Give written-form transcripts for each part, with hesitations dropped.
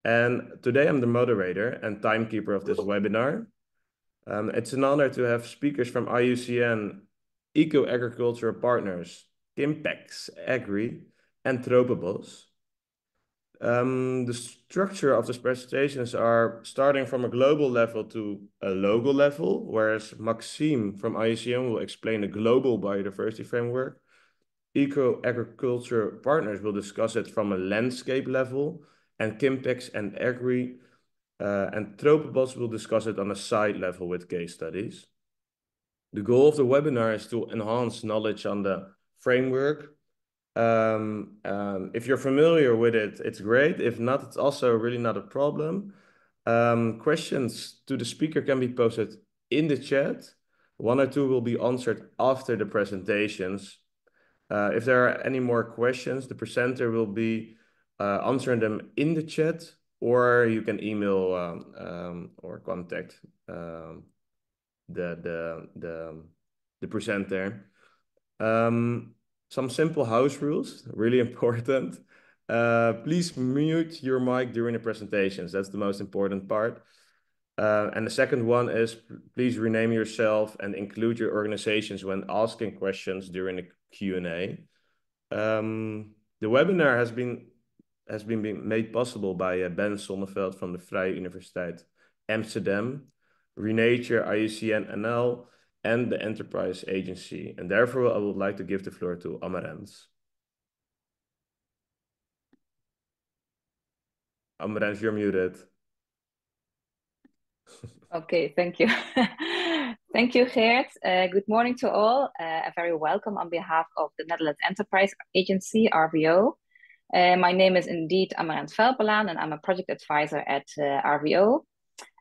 And today I'm the moderator and timekeeper of this webinar. It's an honor to have speakers from IUCN Eco-Agricultural Partners, Kimpex, Agri, and Tropobos. The structure of these presentations are starting from a global level to a local level, whereas Maxime from IUCN will explain the global biodiversity framework. Eco-Agriculture Partners will discuss it from a landscape level, and Kimpex and Agri and Tropobos will discuss it on a site level with case studies. The goal of the webinar is to enhance knowledge on the framework. If you're familiar with it, it's great. If not, it's also really not a problem. Questions to the speaker can be posted in the chat. One or two will be answered after the presentations. If there are any more questions, the presenter will be answering them in the chat, or you can email or contact the presenter. Some simple house rules, really important. Please mute your mic during the presentations. That's the most important part. And the second one is please rename yourself and include your organizations when asking questions during the Q&A. The webinar has been made possible by Ben Sonneveld from the Vrije Universiteit Amsterdam, reNature, IUCN NL, and the Enterprise Agency. And therefore, I would like to give the floor to Amarens. Amarens, you're muted. Okay, thank you. Thank you, Geert. Good morning to all. A very welcome on behalf of the Netherlands Enterprise Agency, RVO. My name is indeed Amarens Velpelaan, and I'm a project advisor at RVO.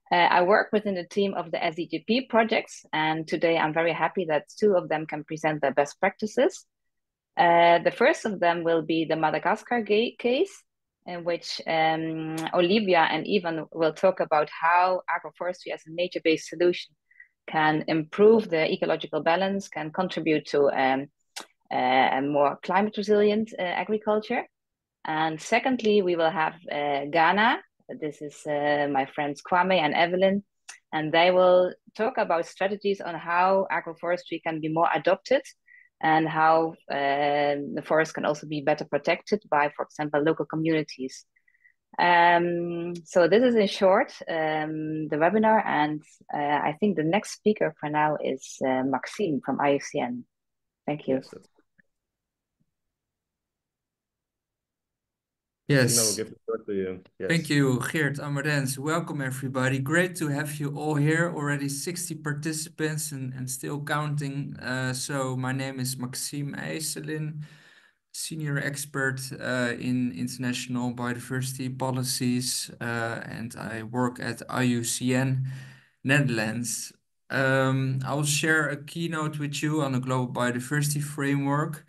I work within the team of the SDGP projects, and today I'm very happy that two of them can present their best practices. The first of them will be the Madagascar case, in which Olivia and Ivan will talk about how agroforestry as a nature-based solution can improve the ecological balance, can contribute to a more climate resilient agriculture. And secondly, we will have Ghana. This is my friends Kwame and Evelyn, and they will talk about strategies on how agroforestry can be more adopted and how the forest can also be better protected by, for example, local communities. So this is in short the webinar, and I think the next speaker for now is Maxime from IUCN. Thank you. Yes. I will give the floor to you. Yes. Thank you, Geert, Amarens. Welcome, everybody. Great to have you all here. Already 60 participants and still counting. So my name is Maxime IJsselin, senior expert in international biodiversity policies, and I work at IUCN Netherlands. I will share a keynote with you on the global biodiversity framework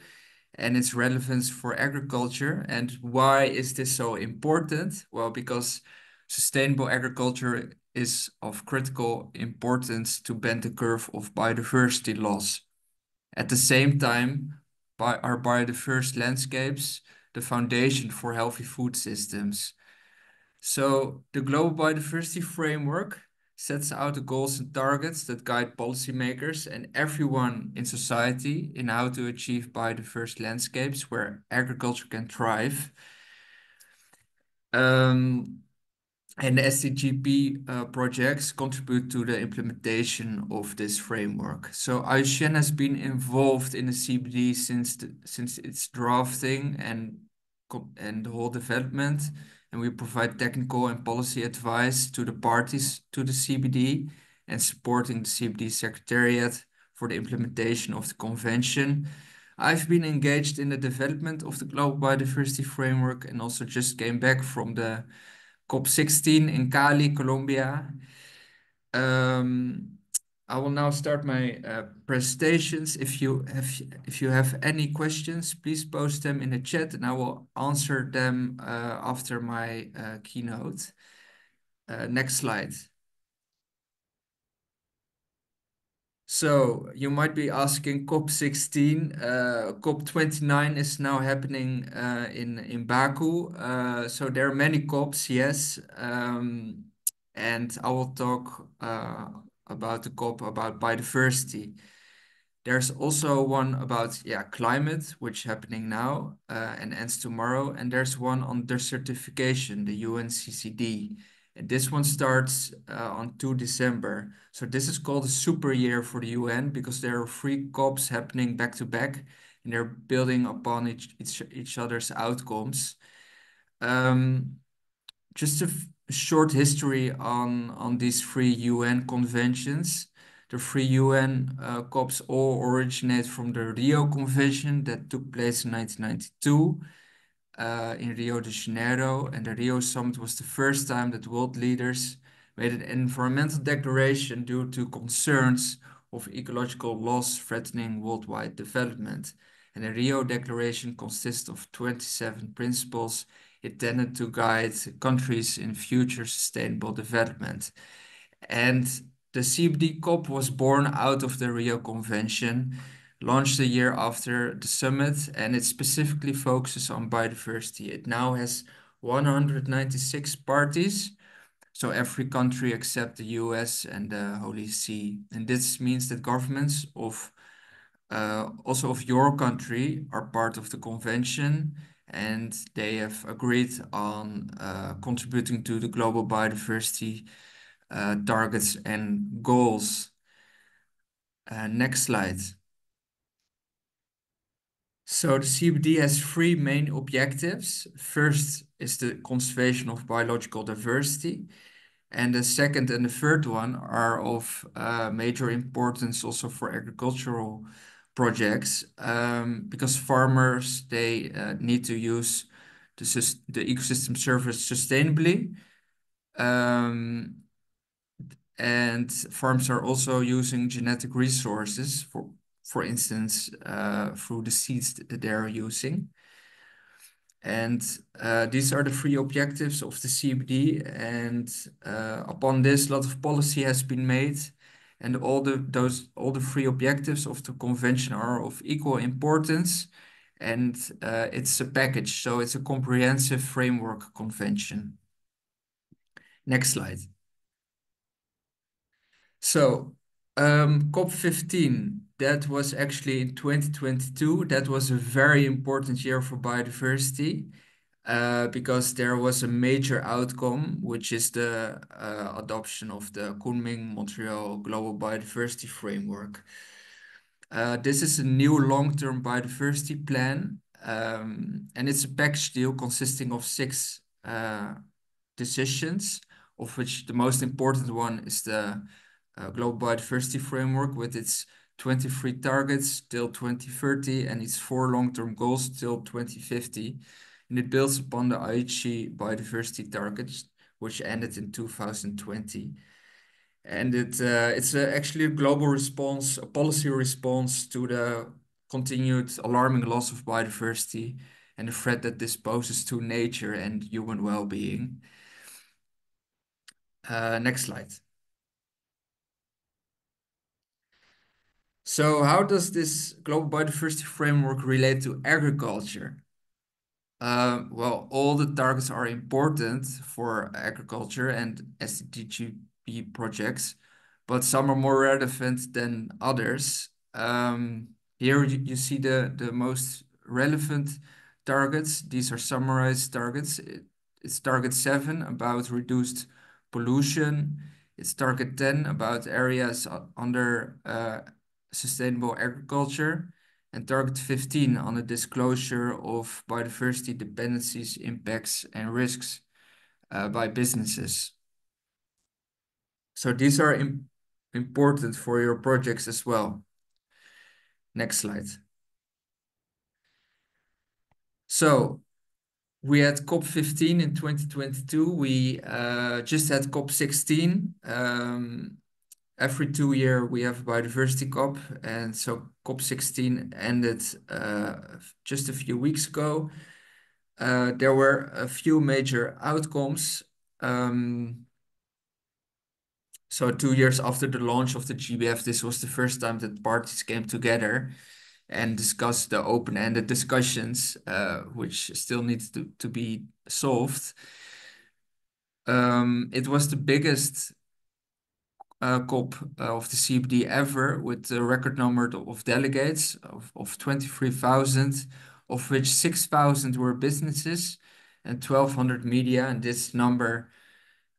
and its relevance for agriculture. And why is this so important? Well, because sustainable agriculture is of critical importance to bend the curve of biodiversity loss. At the same time, our biodiverse landscapes the foundation for healthy food systems. So the global biodiversity framework sets out the goals and targets that guide policymakers and everyone in society in how to achieve biodiverse landscapes where agriculture can thrive. And the SDGP projects contribute to the implementation of this framework. So IUCN has been involved in the CBD since its drafting and the whole development, and we provide technical and policy advice to the parties to the CBD and supporting the CBD Secretariat for the implementation of the convention. I've been engaged in the development of the Global Biodiversity Framework and also just came back from the COP16 in Cali, Colombia. I will now start my presentations. If you have any questions, please post them in the chat and I will answer them after my keynote. Next slide. So you might be asking COP16, COP29 is now happening in Baku. So there are many COPs, yes. And I will talk about the COP about biodiversity. There's also one about climate, which is happening now and ends tomorrow. And there's one on desertification, the UNCCD. And this one starts on 2 December. So this is called a super year for the UN because there are 3 COPs happening back to back, and they're building upon each other's outcomes. Just a short history on these 3 UN conventions. The 3 UN COPs all originate from the Rio Convention that took place in 1992 in Rio de Janeiro. And the Rio Summit was the first time that world leaders made an environmental declaration due to concerns of ecological loss threatening worldwide development. And the Rio Declaration consists of 27 principles intended to guide countries in future sustainable development. And the CBD COP was born out of the Rio Convention, launched a year after the summit, and it specifically focuses on biodiversity. It now has 196 parties, so every country except the US and the Holy See. And this means that governments of also of your country are part of the convention, and they have agreed on contributing to the global biodiversity targets and goals. Next slide. So the CBD has 3 main objectives. First is the conservation of biological diversity. And the second and the third one are of major importance also for agricultural projects, because farmers, they need to use the ecosystem service sustainably. And farms are also using genetic resources, for instance, through the seeds that they are using. And these are the 3 objectives of the CBD. And upon this, a lot of policy has been made. And all the 3 objectives of the convention are of equal importance. And it's a package, so it's a comprehensive framework convention. Next slide. So COP15, that was actually in 2022. That was a very important year for biodiversity because there was a major outcome, which is the adoption of the Kunming-Montreal Global Biodiversity Framework. This is a new long-term biodiversity plan, and it's a package deal consisting of 6 decisions, of which the most important one is the Global Biodiversity Framework with its 23 targets till 2030 and its 4 long-term goals till 2050. And it builds upon the Aichi biodiversity targets, which ended in 2020. And it's actually a global response, a policy response to the continued alarming loss of biodiversity and the threat that this poses to nature and human well-being. Next slide. So how does this global biodiversity framework relate to agriculture? Well, all the targets are important for agriculture and SDGP projects, but some are more relevant than others. Here you see the most relevant targets. These are summarized targets. It's target 7 about reduced pollution. It's target 10 about areas under sustainable agriculture, and target 15 on the disclosure of biodiversity dependencies, impacts, and risks by businesses. So these are important for your projects as well. Next slide. So we had COP15 in 2022. We just had COP16. Every 2 years we have a biodiversity COP, and so COP16 ended just a few weeks ago. There were a few major outcomes. So 2 years after the launch of the GBF, this was the first time that parties came together and discussed the open-ended discussions, which still needs to be solved. It was the biggest COP of the CBD ever, with a record number of delegates of 23,000, of which 6,000 were businesses and 1,200 media. And this number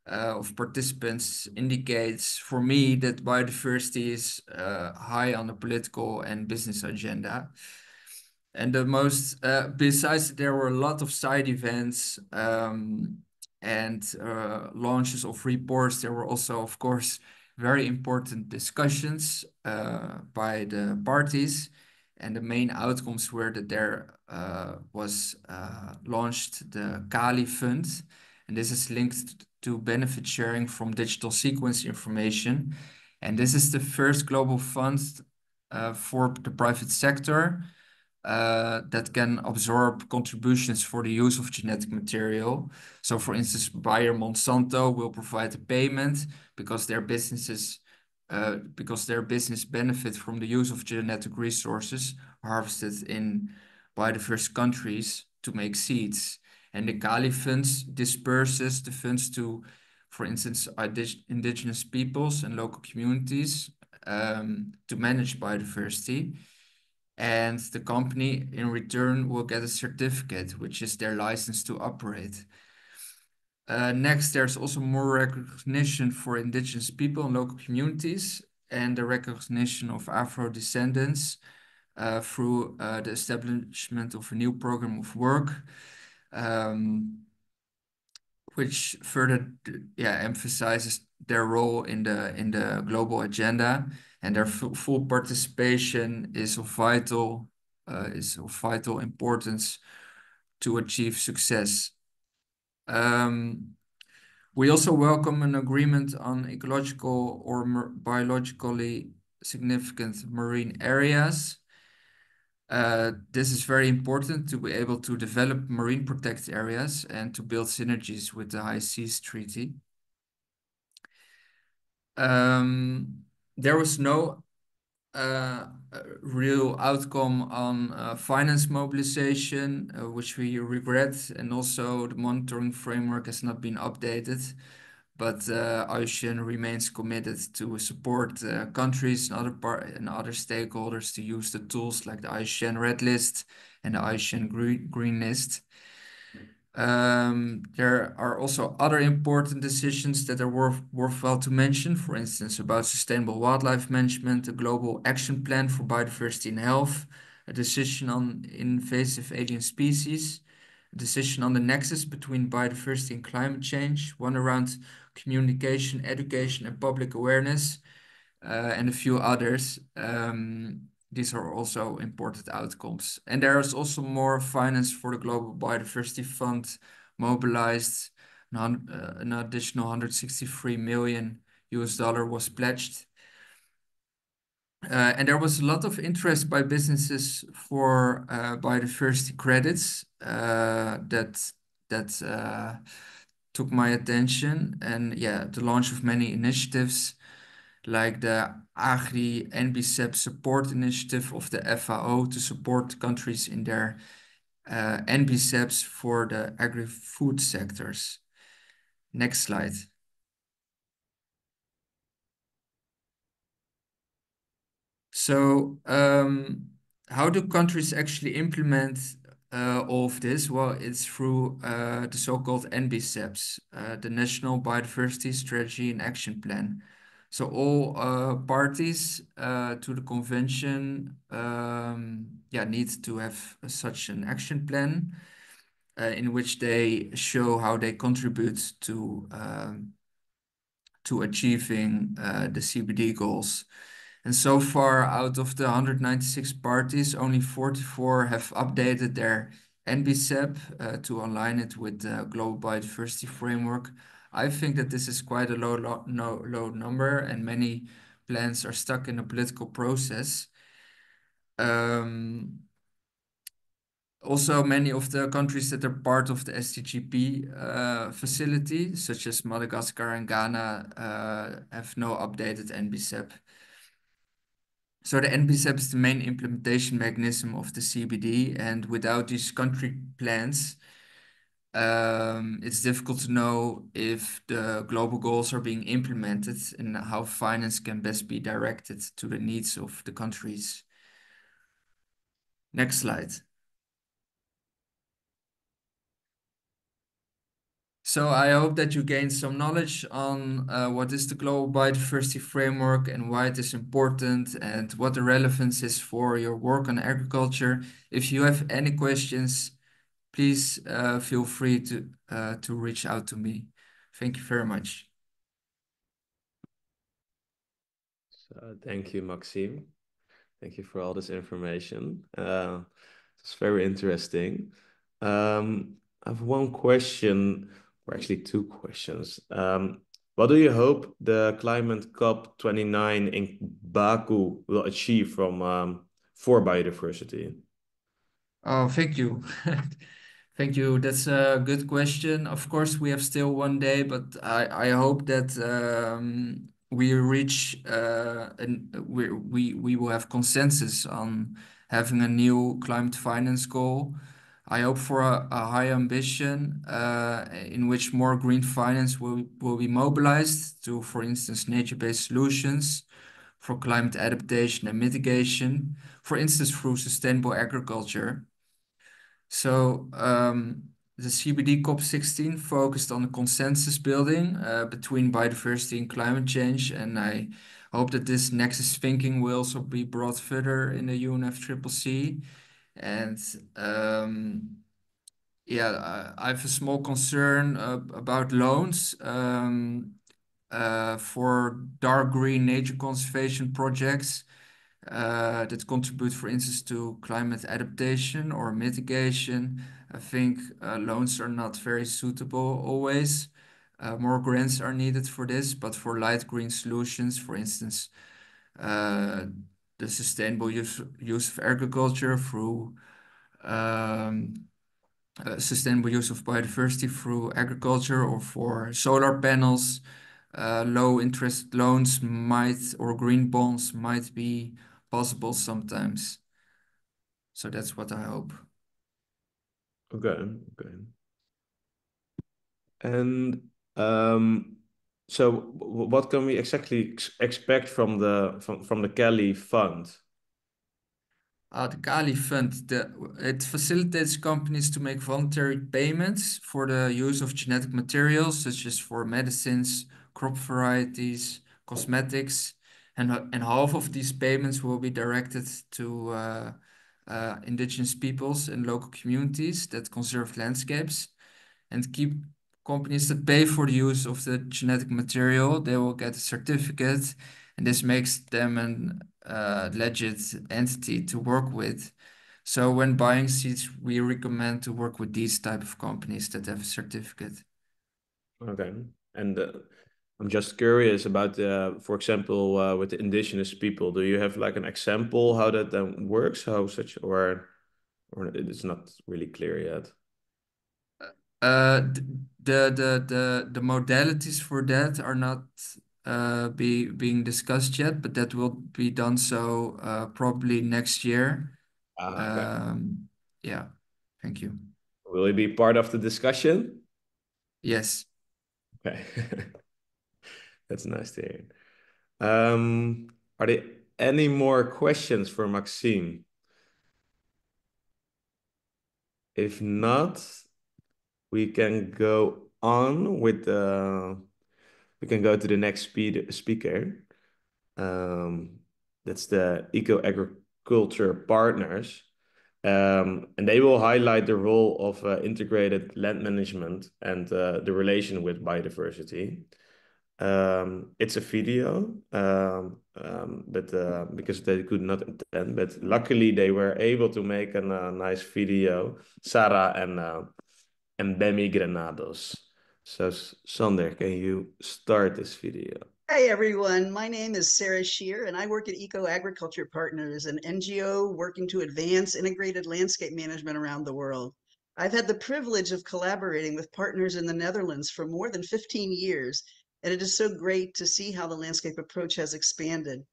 of participants indicates for me that biodiversity is high on the political and business agenda. And besides, there were a lot of side events and launches of reports. There were also, of course, very important discussions by the parties. And the main outcomes were that there was launched the Kali Fund. And this is linked to benefit sharing from digital sequence information. And this is the first global fund for the private sector that can absorb contributions for the use of genetic material. So for instance, Bayer Monsanto will provide a payment because their business benefit from the use of genetic resources harvested in biodiverse countries to make seeds. And the Kali Funds disperses the funds to, for instance, indigenous peoples and local communities to manage biodiversity. And the company in return will get a certificate, which is their license to operate. Next, there's also more recognition for indigenous people and local communities, and the recognition of Afro descendants through the establishment of a new program of work, which further emphasizes their role in the global agenda, and their full participation is of vital importance to achieve success. We also welcome an agreement on ecological or biologically significant marine areas. This is very important to be able to develop marine protected areas and to build synergies with the High Seas Treaty. There was no real outcome on finance mobilization, which we regret, and also the monitoring framework has not been updated. But IUCN remains committed to support countries and other stakeholders to use the tools like the IUCN Red List and the IUCN Green List. There are also other important decisions that are worthwhile to mention, for instance, about sustainable wildlife management, a global action plan for biodiversity and health, a decision on invasive alien species, a decision on the nexus between biodiversity and climate change, one around communication, education, and public awareness, and a few others. These are also important outcomes. And there is also more finance for the Global Biodiversity Fund mobilized. An additional $163 million was pledged. And there was a lot of interest by businesses for biodiversity credits that took my attention. And yeah, the launch of many initiatives like the Agri-NBCEP support initiative of the FAO to support countries in their NBCEPs for the agri-food sectors. Next slide. So how do countries actually implement all of this? Well, it's through the so-called NBCEPs, the National Biodiversity Strategy and Action Plan. So all parties to the convention need to have such an action plan in which they show how they contribute to achieving the CBD goals. And so far, out of the 196 parties, only 44 have updated their NBCEP to align it with the Global Biodiversity Framework. I think that this is quite a low number, and many plans are stuck in a political process. Also, many of the countries that are part of the SDGP facility, such as Madagascar and Ghana, have no updated NBCEP. So the NBCEP is the main implementation mechanism of the CBD, and without these country plans, it's difficult to know if the global goals are being implemented and how finance can best be directed to the needs of the countries. Next slide. So I hope that you gained some knowledge on what is the Global Biodiversity Framework and why it is important and what the relevance is for your work on agriculture. If you have any questions, please feel free to reach out to me. Thank you very much. So, thank you, Maxime. Thank you for all this information. It's very interesting. I have one question, or actually two questions. What do you hope the Climate COP29 in Baku will achieve for biodiversity? Oh, thank you. Thank you. That's a good question. Of course, we have still one day, but I hope that we reach and we will have consensus on having a new climate finance goal. I hope for a high ambition in which more green finance will be mobilized to, for instance, nature-based solutions for climate adaptation and mitigation, for instance, through sustainable agriculture. So the CBD COP16 focused on consensus building between biodiversity and climate change, and I hope that this nexus thinking will also be brought further in the UNFCCC. And yeah, I have a small concern about loans for dark green nature conservation projects that contribute, for instance, to climate adaptation or mitigation. I think loans are not very suitable always. More grants are needed for this, but for light green solutions, for instance, the sustainable use of agriculture through sustainable use of biodiversity through agriculture or for solar panels, low interest loans or green bonds might be possible sometimes. So that's what I hope. Okay. And so what can we exactly expect from the Kelly Fund? The Kali Fund, it facilitates companies to make voluntary payments for the use of genetic materials, such as for medicines, crop varieties, cosmetics, and half of these payments will be directed to indigenous peoples and local communities that conserve landscapes and keep companies that pay for the use of the genetic material. They will get a certificate, and this makes them an legit entity to work with. So when buying seeds, we recommend to work with these type of companies that have a certificate. Okay. And I'm just curious about, for example, with the indigenous people, do you have like an example how that then works? Or it's not really clear yet? The modalities for that are not being discussed yet, but that will be done so probably next year. Okay. Yeah, thank you. Will it be part of the discussion? Yes. Okay. That's nice to hear. Are there any more questions for Maxime? If not, we can go on with we can go to the next speaker. That's the Eco Agriculture Partners. And they will highlight the role of integrated land management and the relation with biodiversity. It's a video, but because they could not attend, but luckily they were able to make a nice video, Sarah and Bemi Granados. So Sander, can you start this video? Hi, everyone. My name is Sarah Shear, and I work at Eco Agriculture Partners, an NGO working to advance integrated landscape management around the world. I've had the privilege of collaborating with partners in the Netherlands for more than 15 years, and it is so great to see how the landscape approach has expanded.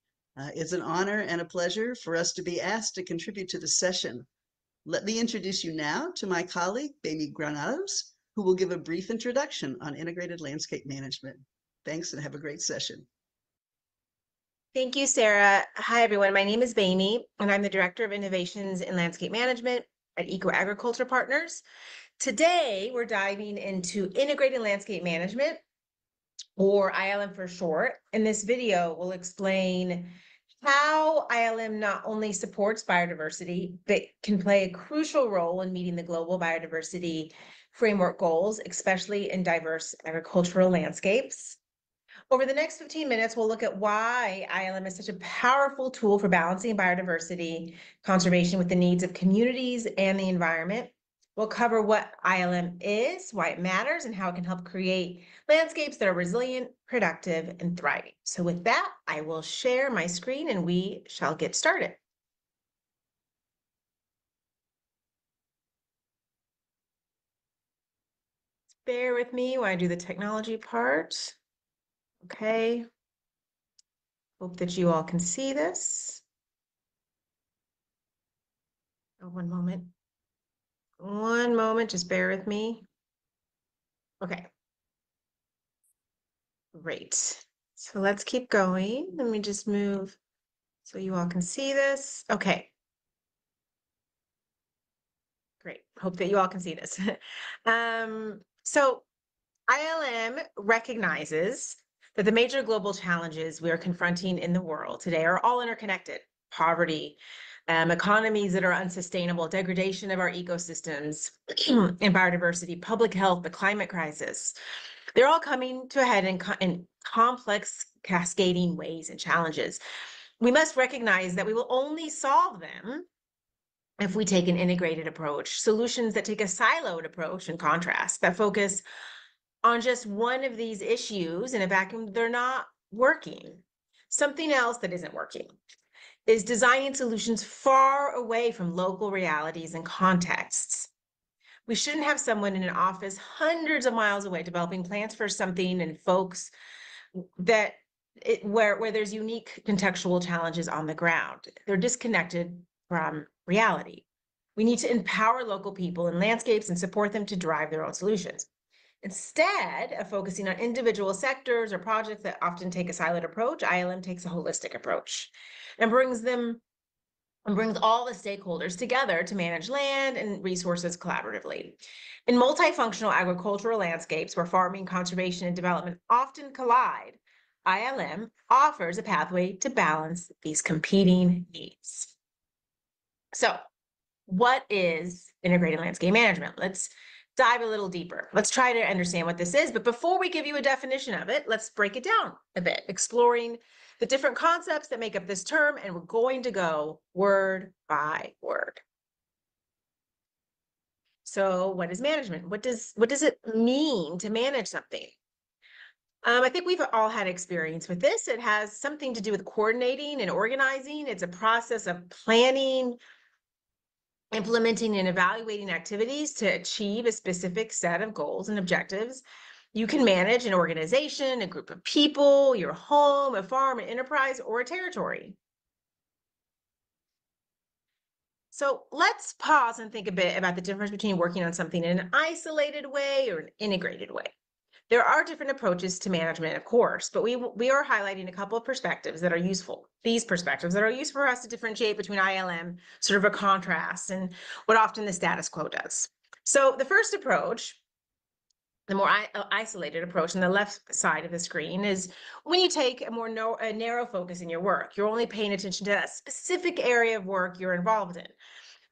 It's an honor and a pleasure for us to be asked to contribute to the session. Let me introduce you now to my colleague, Baby Granados, who will give a brief introduction on integrated landscape management. Thanks and have a great session. Thank you, Sarah. Hi, everyone. My name is Baimi, and I'm the Director of Innovations in Landscape Management at Eco Agriculture Partners. Today, we're diving into integrated landscape management, or ILM for short. In this video, we'll explain how ILM not only supports biodiversity, but can play a crucial role in meeting the global biodiversity framework goals, especially in diverse agricultural landscapes. Over the next 15 minutes, we'll look at why ILM is such a powerful tool for balancing biodiversity conservation with the needs of communities and the environment. We'll cover what ILM is, why it matters, and how it can help create landscapes that are resilient, productive, and thriving. So with that, I will share my screen and we shall get started. Bear with me while I do the technology part. Okay. Hope that you all can see this. Oh, one moment. One moment, just bear with me. Okay. Great. So let's keep going. Let me just move so you all can see this. Okay. Great. Hope that you all can see this. So ILM recognizes that the major global challenges we are confronting in the world today are all interconnected. Poverty, economies that are unsustainable, degradation of our ecosystems, and biodiversity, public health, the climate crisis. They're all coming to a head in complex, cascading ways and challenges. We must recognize that we will only solve them if we take an integrated approach, solutions that take a siloed approach in contrast, that focus on just one of these issues in a vacuum, they're not working. Something else that isn't working is designing solutions far away from local realities and contexts. We shouldn't have someone in an office hundreds of miles away developing plans for something and folks that where there's unique contextual challenges on the ground. They're disconnected from reality. We need to empower local people and landscapes and support them to drive their own solutions. Instead of focusing on individual sectors or projects that often take a siloed approach, ILM takes a holistic approach and brings all the stakeholders together to manage land and resources collaboratively. In multifunctional agricultural landscapes where farming, conservation, and development often collide, ILM offers a pathway to balance these competing needs. So, what is integrated landscape management? Let's dive a little deeper. Let's try to understand what this is. But before we give you a definition of it, let's break it down a bit, exploring the different concepts that make up this term, and we're going to go word by word. So what is management? What does it mean to manage something? I think we've all had experience with this. It has something to do with coordinating and organizing. It's a process of planning, implementing and evaluating activities to achieve a specific set of goals and objectives. You can manage an organization, a group of people, your home, a farm, an enterprise, or a territory. So let's pause and think a bit about the difference between working on something in an isolated way or an integrated way. There are different approaches to management, of course, but we are highlighting a couple of perspectives that are useful. These perspectives that are useful for us to differentiate between ILM, sort of a contrast, and what often the status quo does. So the first approach, the more isolated approach on the left side of the screen, is when you take a more narrow focus in your work. You're only paying attention to that specific area of work you're involved in.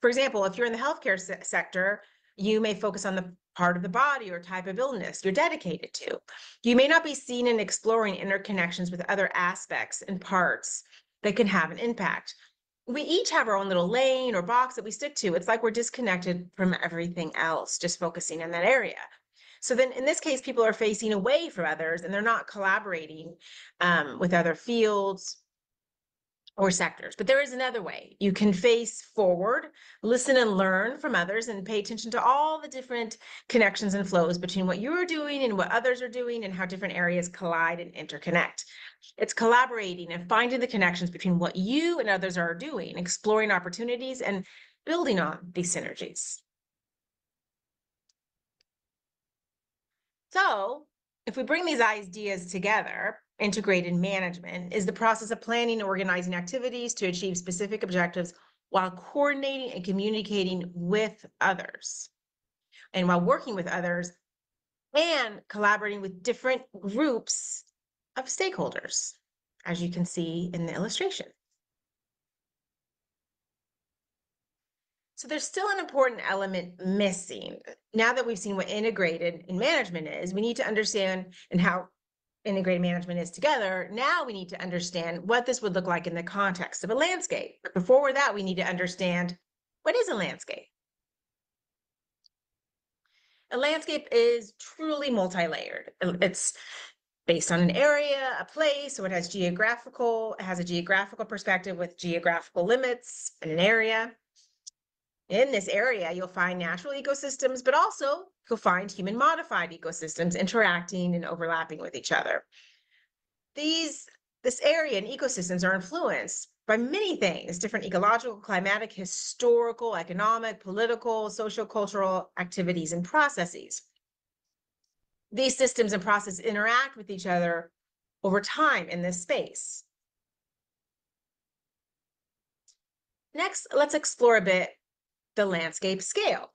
For example, if you're in the healthcare sector, you may focus on the part of the body or type of illness you're dedicated to. You may not be seen in exploring interconnections with other aspects and parts that can have an impact. We each have our own little lane or box that we stick to. It's like we're disconnected from everything else, just focusing in that area. So then in this case, people are facing away from others and they're not collaborating with other fields or sectors. But there is another way. You can face forward, listen and learn from others, and pay attention to all the different connections and flows between what you are doing and what others are doing and how different areas collide and interconnect. It's collaborating and finding the connections between what you and others are doing, exploring opportunities and building on these synergies. So if we bring these ideas together, integrated management is the process of planning and organizing activities to achieve specific objectives while coordinating and communicating with others, and while working with others and collaborating with different groups of stakeholders, as you can see in the illustration. So there's still an important element missing. Now that we've seen what integrated in management is, we need to understand and how integrated management is together. Now we need to understand what this would look like in the context of a landscape. But before that, we need to understand, what is a landscape? A landscape is truly multi-layered. It's based on an area, a place, so it has a geographical perspective with geographical limits in an area. In this area, you'll find natural ecosystems, but also you'll find human-modified ecosystems interacting and overlapping with each other. This area and ecosystems are influenced by many things: different ecological, climatic, historical, economic, political, socio-cultural activities and processes. These systems and processes interact with each other over time in this space. Next, let's explore a bit the landscape scale.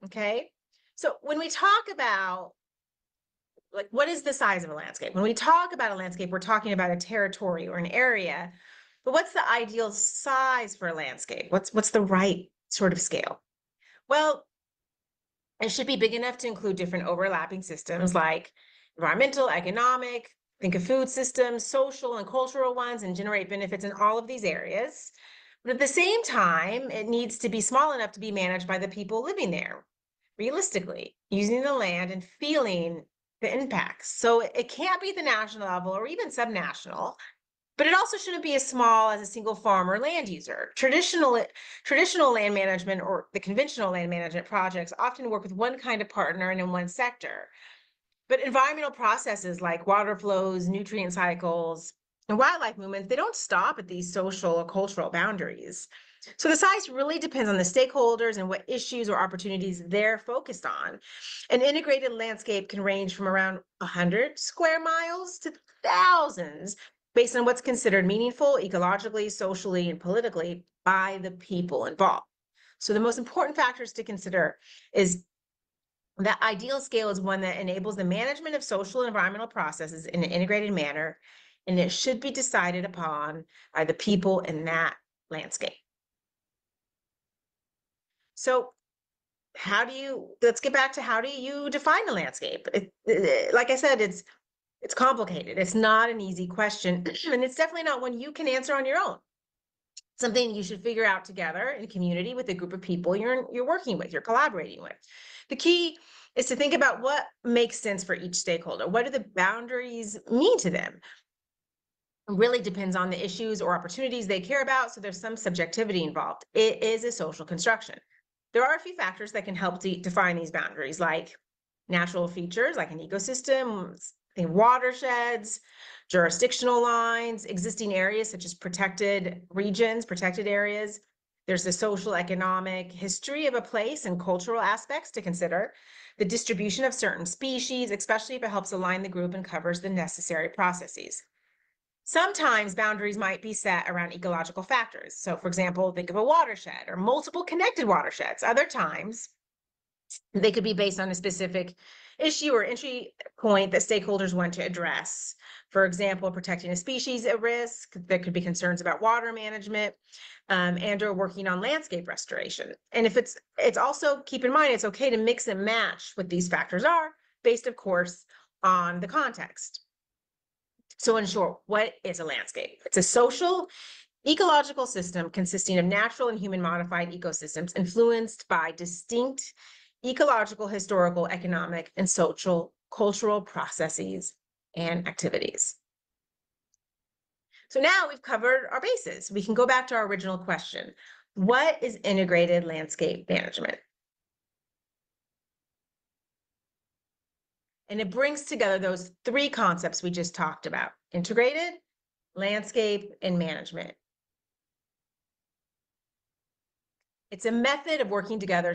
Okay, so when we talk about, like, what is the size of a landscape? When we talk about a landscape, we're talking about a territory or an area, but what's the ideal size for a landscape? What's the right sort of scale? Well, it should be big enough to include different overlapping systems like environmental, economic, think of food systems, social and cultural ones, and generate benefits in all of these areas. But at the same time, it needs to be small enough to be managed by the people living there, realistically, using the land and feeling the impacts. So it can't be the national level or even subnational, but it also shouldn't be as small as a single farm or land user. Traditional land management or the conventional land management projects often work with one kind of partner and in one sector. But environmental processes like water flows, nutrient cycles, and wildlife movements, they don't stop at these social or cultural boundaries. So the size really depends on the stakeholders and what issues or opportunities they're focused on. An integrated landscape can range from around 100 square miles to thousands based on what's considered meaningful ecologically, socially, and politically by the people involved. So the most important factors to consider is that ideal scale is one that enables the management of social and environmental processes in an integrated manner, and it should be decided upon by the people in that landscape. So let's get back to how do you define a landscape? Like I said, it's complicated. It's not an easy question, and it's definitely not one you can answer on your own. Something you should figure out together in community with a group of people you're working with, you're collaborating with. The key is to think about what makes sense for each stakeholder. What do the boundaries mean to them? It really depends on the issues or opportunities they care about, so there's some subjectivity involved. It is a social construction. There are a few factors that can help define these boundaries, like natural features, like an ecosystem, watersheds, jurisdictional lines, existing areas such as protected regions, protected areas. There's the social, economic history of a place and cultural aspects to consider. The distribution of certain species, especially if it helps align the group and covers the necessary processes. Sometimes boundaries might be set around ecological factors. So for example, think of a watershed or multiple connected watersheds. Other times, they could be based on a specific issue or entry point that stakeholders want to address. For example, protecting a species at risk. There could be concerns about water management and or working on landscape restoration. And if it's also, keep in mind, it's okay to mix and match what these factors are based, of course, on the context. So in short, what is a landscape? It's a social, ecological system consisting of natural and human modified ecosystems influenced by distinct ecological, historical, economic, and social, cultural processes and activities. So now we've covered our bases. We can go back to our original question. What is integrated landscape management? And it brings together those three concepts we just talked about: integrated, landscape, and management. It's a method of working together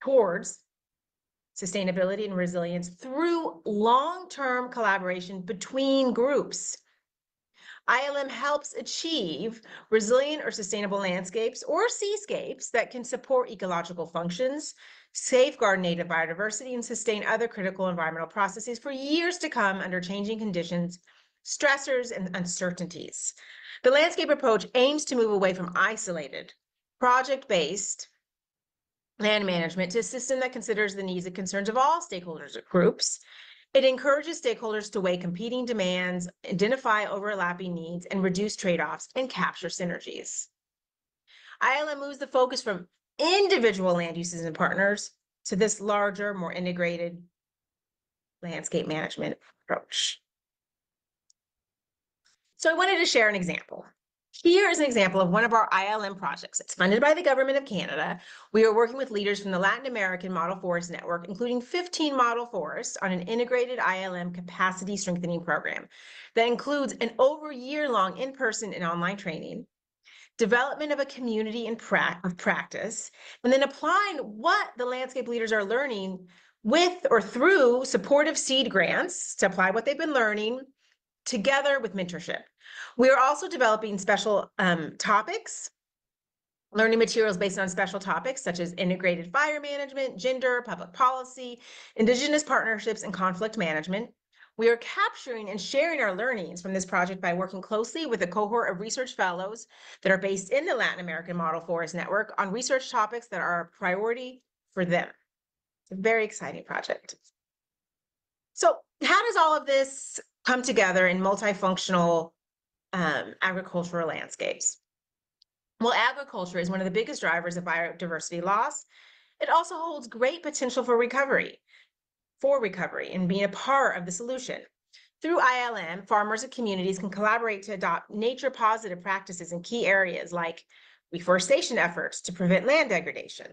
towards sustainability and resilience through long-term collaboration between groups. ILM helps achieve resilient or sustainable landscapes or seascapes that can support ecological functions, safeguard native biodiversity, and sustain other critical environmental processes for years to come under changing conditions, stressors, and uncertainties. The landscape approach aims to move away from isolated, project-based land management to a system that considers the needs and concerns of all stakeholders groups. It encourages stakeholders to weigh competing demands, identify overlapping needs, and reduce trade-offs and capture synergies. ILM moves the focus from individual land uses and partners to this larger, more integrated landscape management approach. So I wanted to share an example. Here is an example of one of our ILM projects. It's funded by the Government of Canada. We are working with leaders from the Latin American Model Forest Network, including 15 model forests, on an integrated ILM capacity strengthening program that includes an over-year-long in-person and online training, development of a community of practice, and then applying what the landscape leaders are learning with or through supportive seed grants to apply what they've been learning together with mentorship. We are also developing special topics, learning materials based on special topics such as integrated fire management, gender, public policy, Indigenous partnerships, and conflict management. We are capturing and sharing our learnings from this project by working closely with a cohort of research fellows that are based in the Latin American Model Forest Network on research topics that are a priority for them. It's a very exciting project. So how does all of this come together in multifunctional agricultural landscapes? Well, agriculture is one of the biggest drivers of biodiversity loss. It also holds great potential for recovery and being a part of the solution. Through ILM, farmers and communities can collaborate to adopt nature-positive practices in key areas like reforestation efforts to prevent land degradation.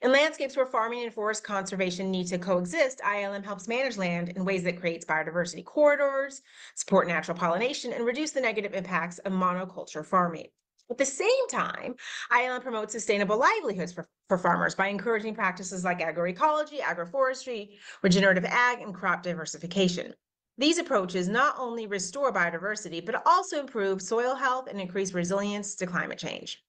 In landscapes where farming and forest conservation need to coexist, ILM helps manage land in ways that creates biodiversity corridors, support natural pollination, and reduce the negative impacts of monoculture farming. At the same time, ILM promotes sustainable livelihoods for farmers by encouraging practices like agroecology, agroforestry, regenerative ag, and crop diversification. These approaches not only restore biodiversity, but also improve soil health and increase resilience to climate change.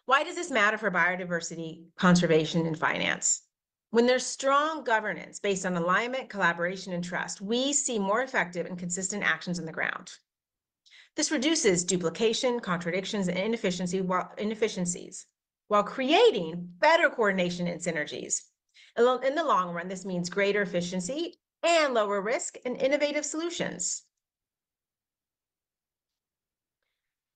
Why does this matter for biodiversity, conservation, and finance? When there's strong governance based on alignment, collaboration, and trust, we see more effective and consistent actions on the ground. This reduces duplication, contradictions, and inefficiencies while creating better coordination and synergies. In the long run, this means greater efficiency and lower risk and innovative solutions.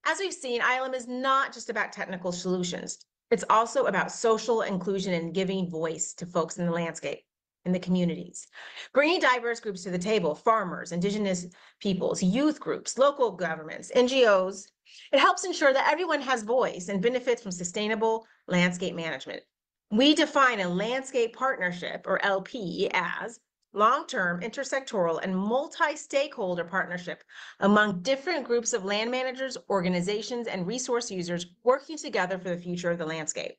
As we've seen, ILM is not just about technical solutions. It's also about social inclusion and giving voice to folks in the landscape, in the communities. Bringing diverse groups to the table, farmers, Indigenous peoples, youth groups, local governments, NGOs, it helps ensure that everyone has voice and benefits from sustainable landscape management. We define a landscape partnership, or LP, as long-term, intersectoral, and multi-stakeholder partnership among different groups of land managers, organizations, and resource users working together for the future of the landscape.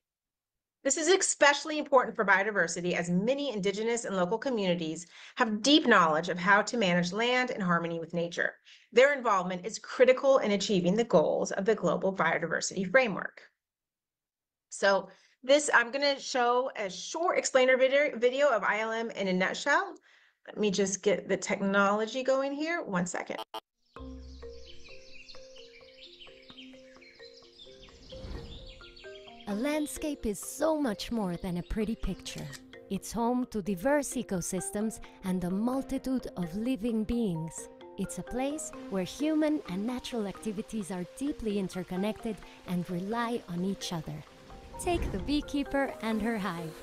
This is especially important for biodiversity, as many Indigenous and local communities have deep knowledge of how to manage land in harmony with nature. Their involvement is critical in achieving the goals of the Global Biodiversity Framework. So I'm going to show a short explainer video of ILM in a nutshell. Let me just get the technology going here. 1 second. A landscape is so much more than a pretty picture. It's home to diverse ecosystems and a multitude of living beings. It's a place where human and natural activities are deeply interconnected and rely on each other. Take the beekeeper and her hive.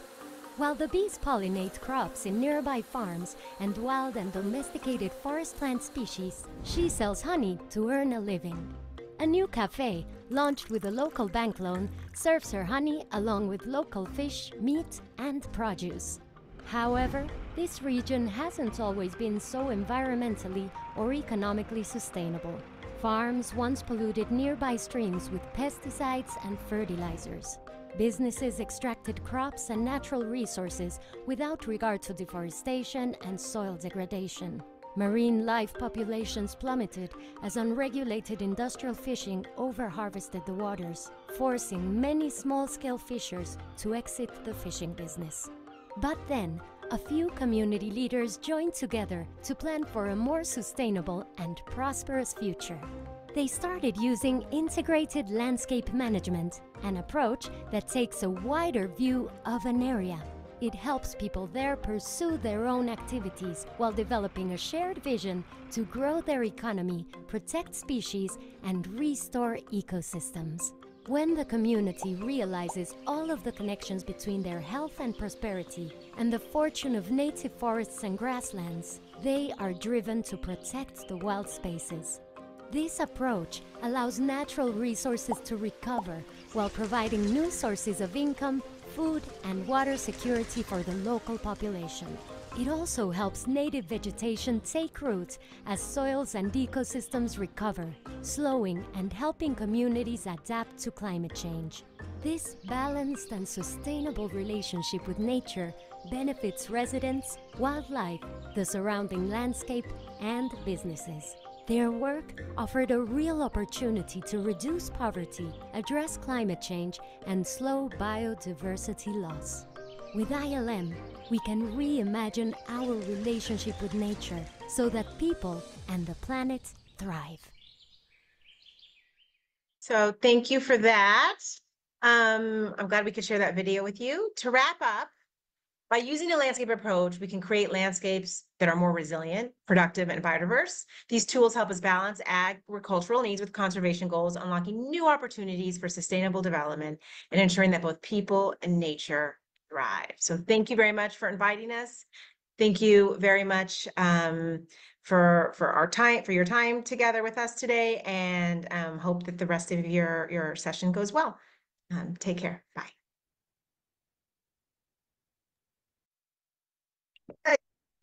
While the bees pollinate crops in nearby farms and wild and domesticated forest plant species, she sells honey to earn a living. A new cafe, launched with a local bank loan, serves her honey along with local fish, meat, and produce. However, this region hasn't always been so environmentally or economically sustainable. Farms once polluted nearby streams with pesticides and fertilizers. Businesses extracted crops and natural resources without regard to deforestation and soil degradation. Marine life populations plummeted as unregulated industrial fishing over-harvested the waters, forcing many small-scale fishers to exit the fishing business. But then, a few community leaders joined together to plan for a more sustainable and prosperous future. They started using integrated landscape management, an approach that takes a wider view of an area. It helps people there pursue their own activities while developing a shared vision to grow their economy, protect species, and restore ecosystems. When the community realizes all of the connections between their health and prosperity and the fortune of native forests and grasslands, they are driven to protect the wild spaces. This approach allows natural resources to recover while providing new sources of income, food, and water security for the local population. It also helps native vegetation take root as soils and ecosystems recover, slowing and helping communities adapt to climate change. This balanced and sustainable relationship with nature benefits residents, wildlife, the surrounding landscape, and businesses. Their work offered a real opportunity to reduce poverty, address climate change, and slow biodiversity loss. With ILM, we can reimagine our relationship with nature so that people and the planet thrive. So thank you for that. I'm glad we could share that video with you. To wrap up, by using a landscape approach, we can create landscapes that are more resilient, productive, and biodiverse. These tools help us balance agricultural needs with conservation goals, unlocking new opportunities for sustainable development and ensuring that both people and nature thrive. So thank you very much for inviting us. Thank you very much for your time together with us today, and hope that the rest of your session goes well. Take care. Bye.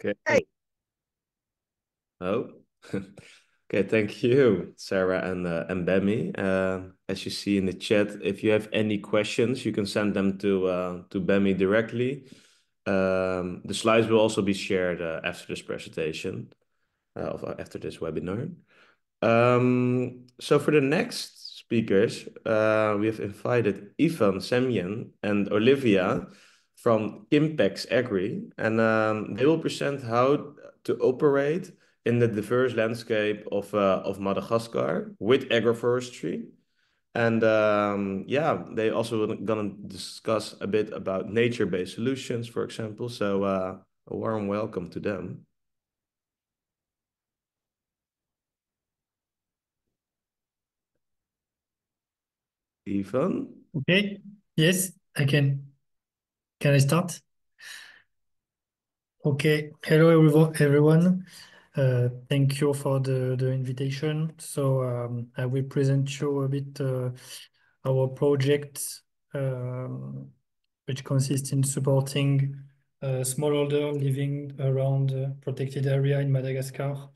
Okay. Oh, okay. Thank you, Sarah and Bemi. As you see in the chat, if you have any questions, you can send them to Bemi directly. The slides will also be shared after this presentation, after this webinar. So for the next speakers, we have invited Ivan, Semyon, and Olivia from Kimpex Agri, and they will present how to operate in the diverse landscape of Madagascar with agroforestry. And yeah, they also gonna discuss a bit about nature-based solutions, for example. So a warm welcome to them. Ivan? Okay, yes, I can. Can I start? Okay, hello everyone. Thank you for the invitation. So I will present you a bit our project, which consists in supporting smallholder living around protected area in Madagascar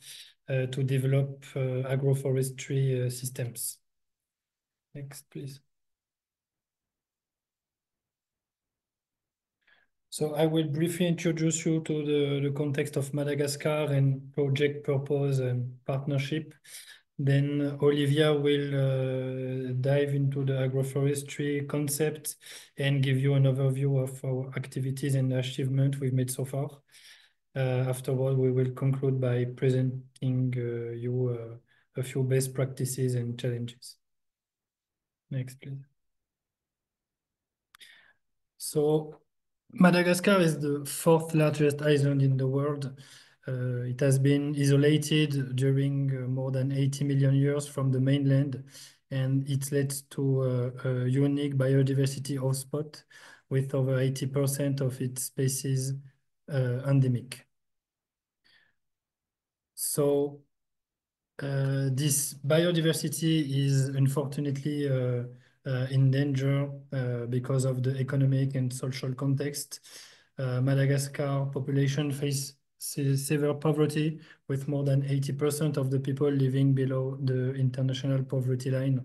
to develop agroforestry systems. Next, please. So I will briefly introduce you to the context of Madagascar and project purpose and partnership. Then Olivia will dive into the agroforestry concept and give you an overview of our activities and achievements we've made so far. Afterward, we will conclude by presenting you a few best practices and challenges. Next, please. So Madagascar is the fourth largest island in the world. It has been isolated during more than 80 million years from the mainland and it led to a unique biodiversity hotspot with over 80% of its species endemic. So this biodiversity is unfortunately in danger because of the economic and social context. Madagascar population faces severe poverty, with more than 80% of the people living below the international poverty line.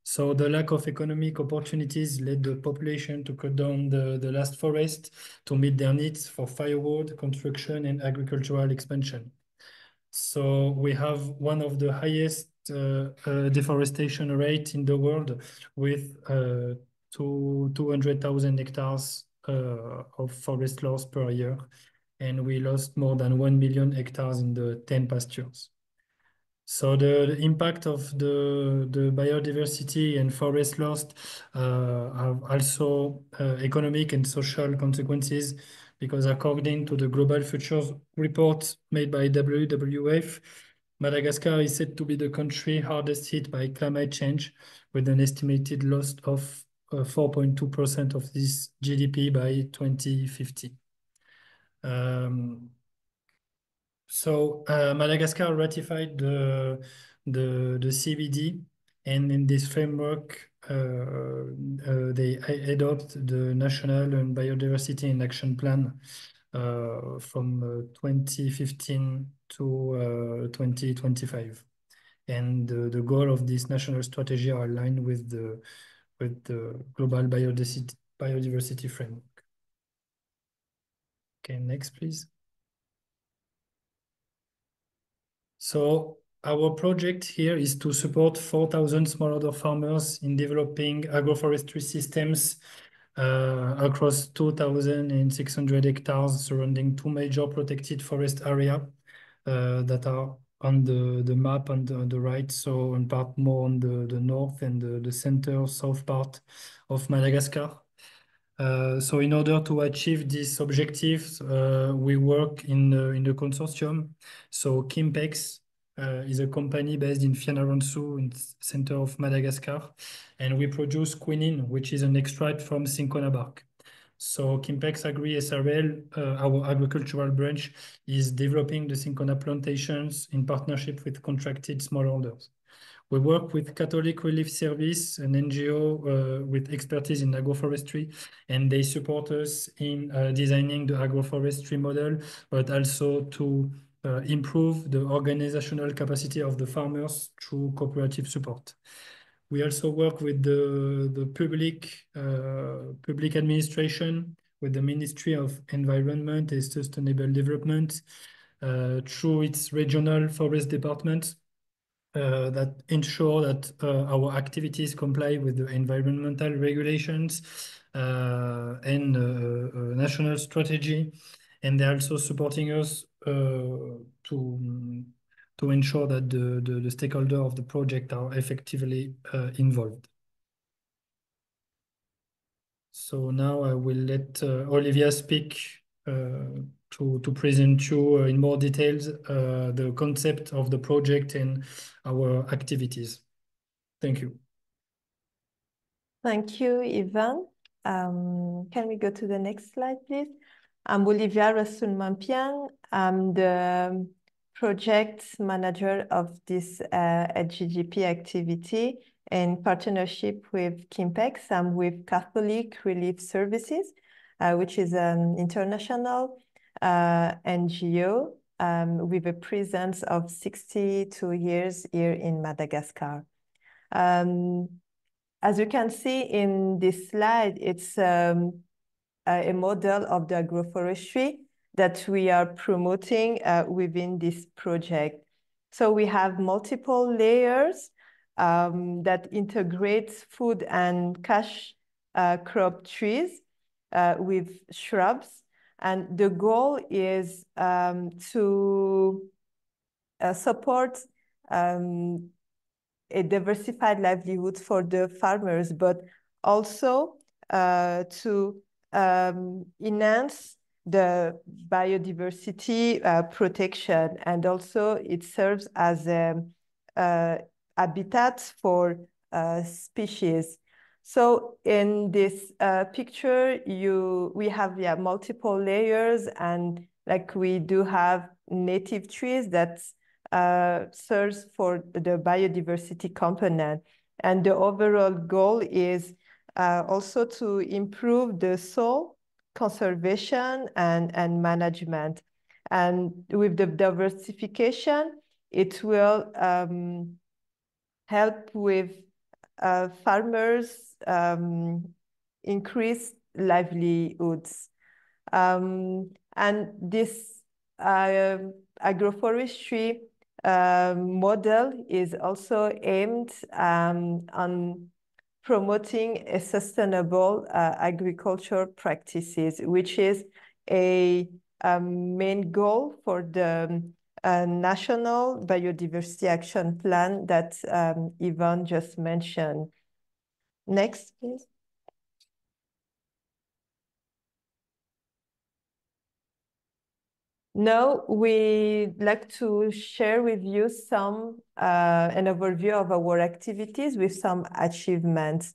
So the lack of economic opportunities led the population to cut down the last forest to meet their needs for firewood, construction, and agricultural expansion. So we have one of the highest deforestation rate in the world, with 200,000 hectares of forest loss per year. And we lost more than 1 million hectares in the 10 past years. So the impact of the biodiversity and forest loss have also economic and social consequences, because according to the Global Futures report made by WWF, Madagascar is said to be the country hardest hit by climate change, with an estimated loss of 4.2% of this GDP by 2050. So Madagascar ratified the CBD, and in this framework, they adopt the National and Biodiversity and Action Plan from 2015 to 2025. And the goal of this national strategy are aligned with the global biodiversity framework. Okay, next, please. So our project here is to support 4,000 smallholder farmers in developing agroforestry systems across 2,600 hectares surrounding 2 major protected forest areas that are on the map on the right, so in part more on the north and the center south part of Madagascar. So in order to achieve these objectives, we work in the consortium. So Kimpex is a company based in Fianarantsoa, in the center of Madagascar, and we produce quinine, which is an extract from cinchona bark. So Kimpex Agri SRL, our agricultural branch, is developing the cinchona plantations in partnership with contracted smallholders. We work with Catholic Relief Service, an NGO with expertise in agroforestry, and they support us in designing the agroforestry model, but also to improve the organizational capacity of the farmers through cooperative support. We also work with the public administration, with the Ministry of Environment and Sustainable Development, through its regional forest departments, that ensure that our activities comply with the environmental regulations and national strategy. And they're also supporting us to ensure that the stakeholders of the project are effectively involved. So now I will let Olivia speak to present you in more details the concept of the project and our activities. Thank you. Thank you, Ivan. Can we go to the next slide, please? I'm Olivia Rasoul-Mampian. I'm the project manager of this SDGP activity in partnership with Kimpex. I'm with Catholic Relief Services, which is an international NGO with a presence of 62 years here in Madagascar. As you can see in this slide, it's a model of the agroforestry that we are promoting within this project. So we have multiple layers that integrate food and cash crop trees with shrubs. And the goal is to support a diversified livelihood for the farmers, but also to enhance the biodiversity protection. And also it serves as habitats for species. So in this picture, we have multiple layers, and like we do have native trees that serves for the biodiversity component. And the overall goal is also to improve the soil conservation and management. And with the diversification, it will help with farmers increase livelihoods. And this agroforestry model is also aimed on promoting a sustainable agriculture practices, which is a main goal for the National Biodiversity Action Plan that Yvonne just mentioned. Next, please. Now, we'd like to share with you an overview of our activities with some achievements.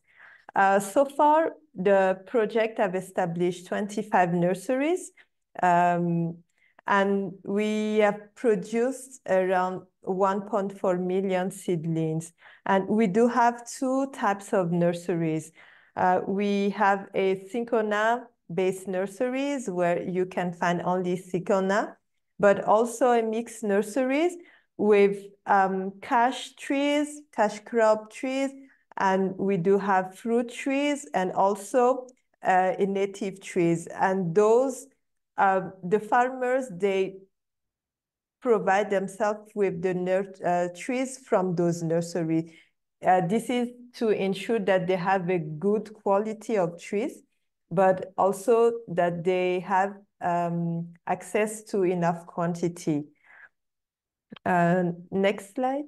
So far, the project have established 25 nurseries, and we have produced around 1.4 million seedlings. And we do have two types of nurseries. We have a cinchona-based nurseries where you can find only cinchona, but also a mixed nurseries with cash crop trees, and we do have fruit trees and also native trees. And those, the farmers, they provide themselves with the trees from those nurseries. This is to ensure that they have a good quality of trees, but also that they have access to enough quantity. Next slide.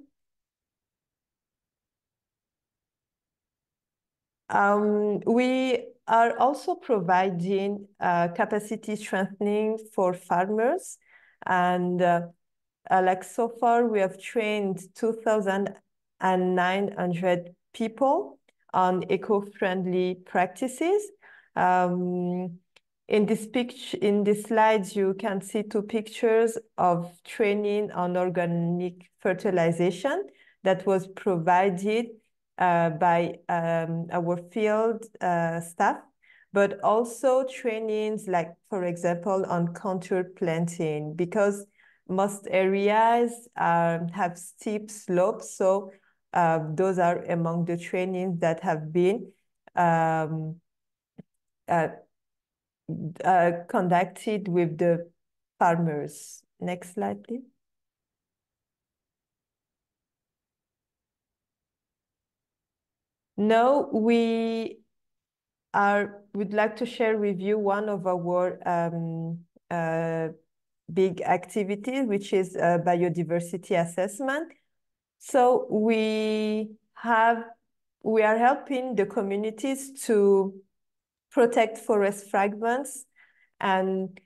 We are also providing capacity strengthening for farmers. And like so far, we have trained 2,900 people on eco-friendly practices. In this slides, you can see two pictures of training on organic fertilization that was provided by our field staff, but also trainings like, for example, on contour planting, because most areas have steep slopes. So those are among the trainings that have been conducted with the farmers. Next slide, please. Now we'd like to share with you one of our big activities, which is biodiversity assessment. So we are helping the communities to protect forest fragments, and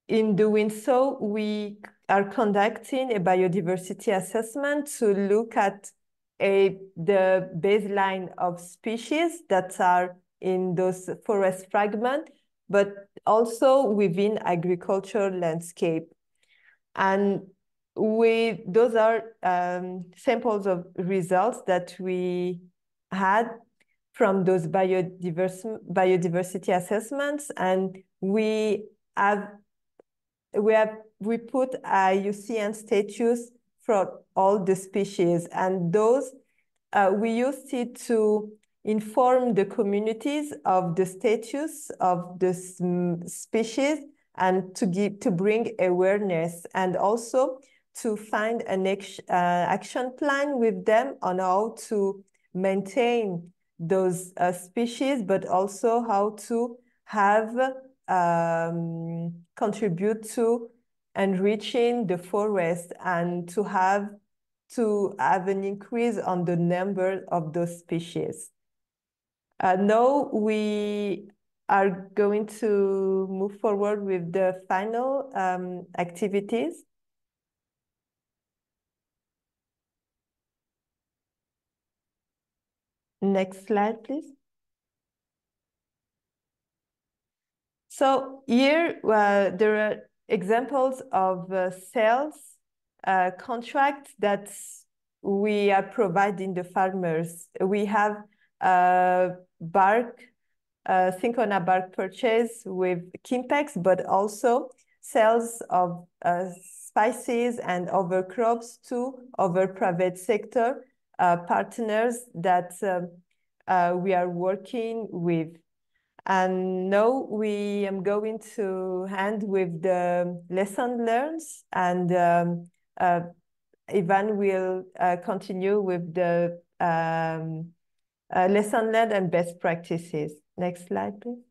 in doing so, we are conducting a biodiversity assessment to look at the baseline of species that are in those forest fragments, but also within agricultural landscape. And those are samples of results that we had from those biodiversity assessments, and we put IUCN status for all the species, and those we used it to inform the communities of the status of the species, and to bring awareness, and also to find an action plan with them on how to maintain those species, but also how to have contribute to enriching the forest, and to have an increase on the number of those species. Now we are going to move forward with the final activities. Next slide, please. So here there are examples of sales contracts that we are providing the farmers. We have cinchona bark purchase with Kimpex, but also sales of spices and other crops to other private sector partners that we are working with. And now we am going to end with the lesson learned, and Ivan will continue with the lesson learned and best practices. Next slide, please.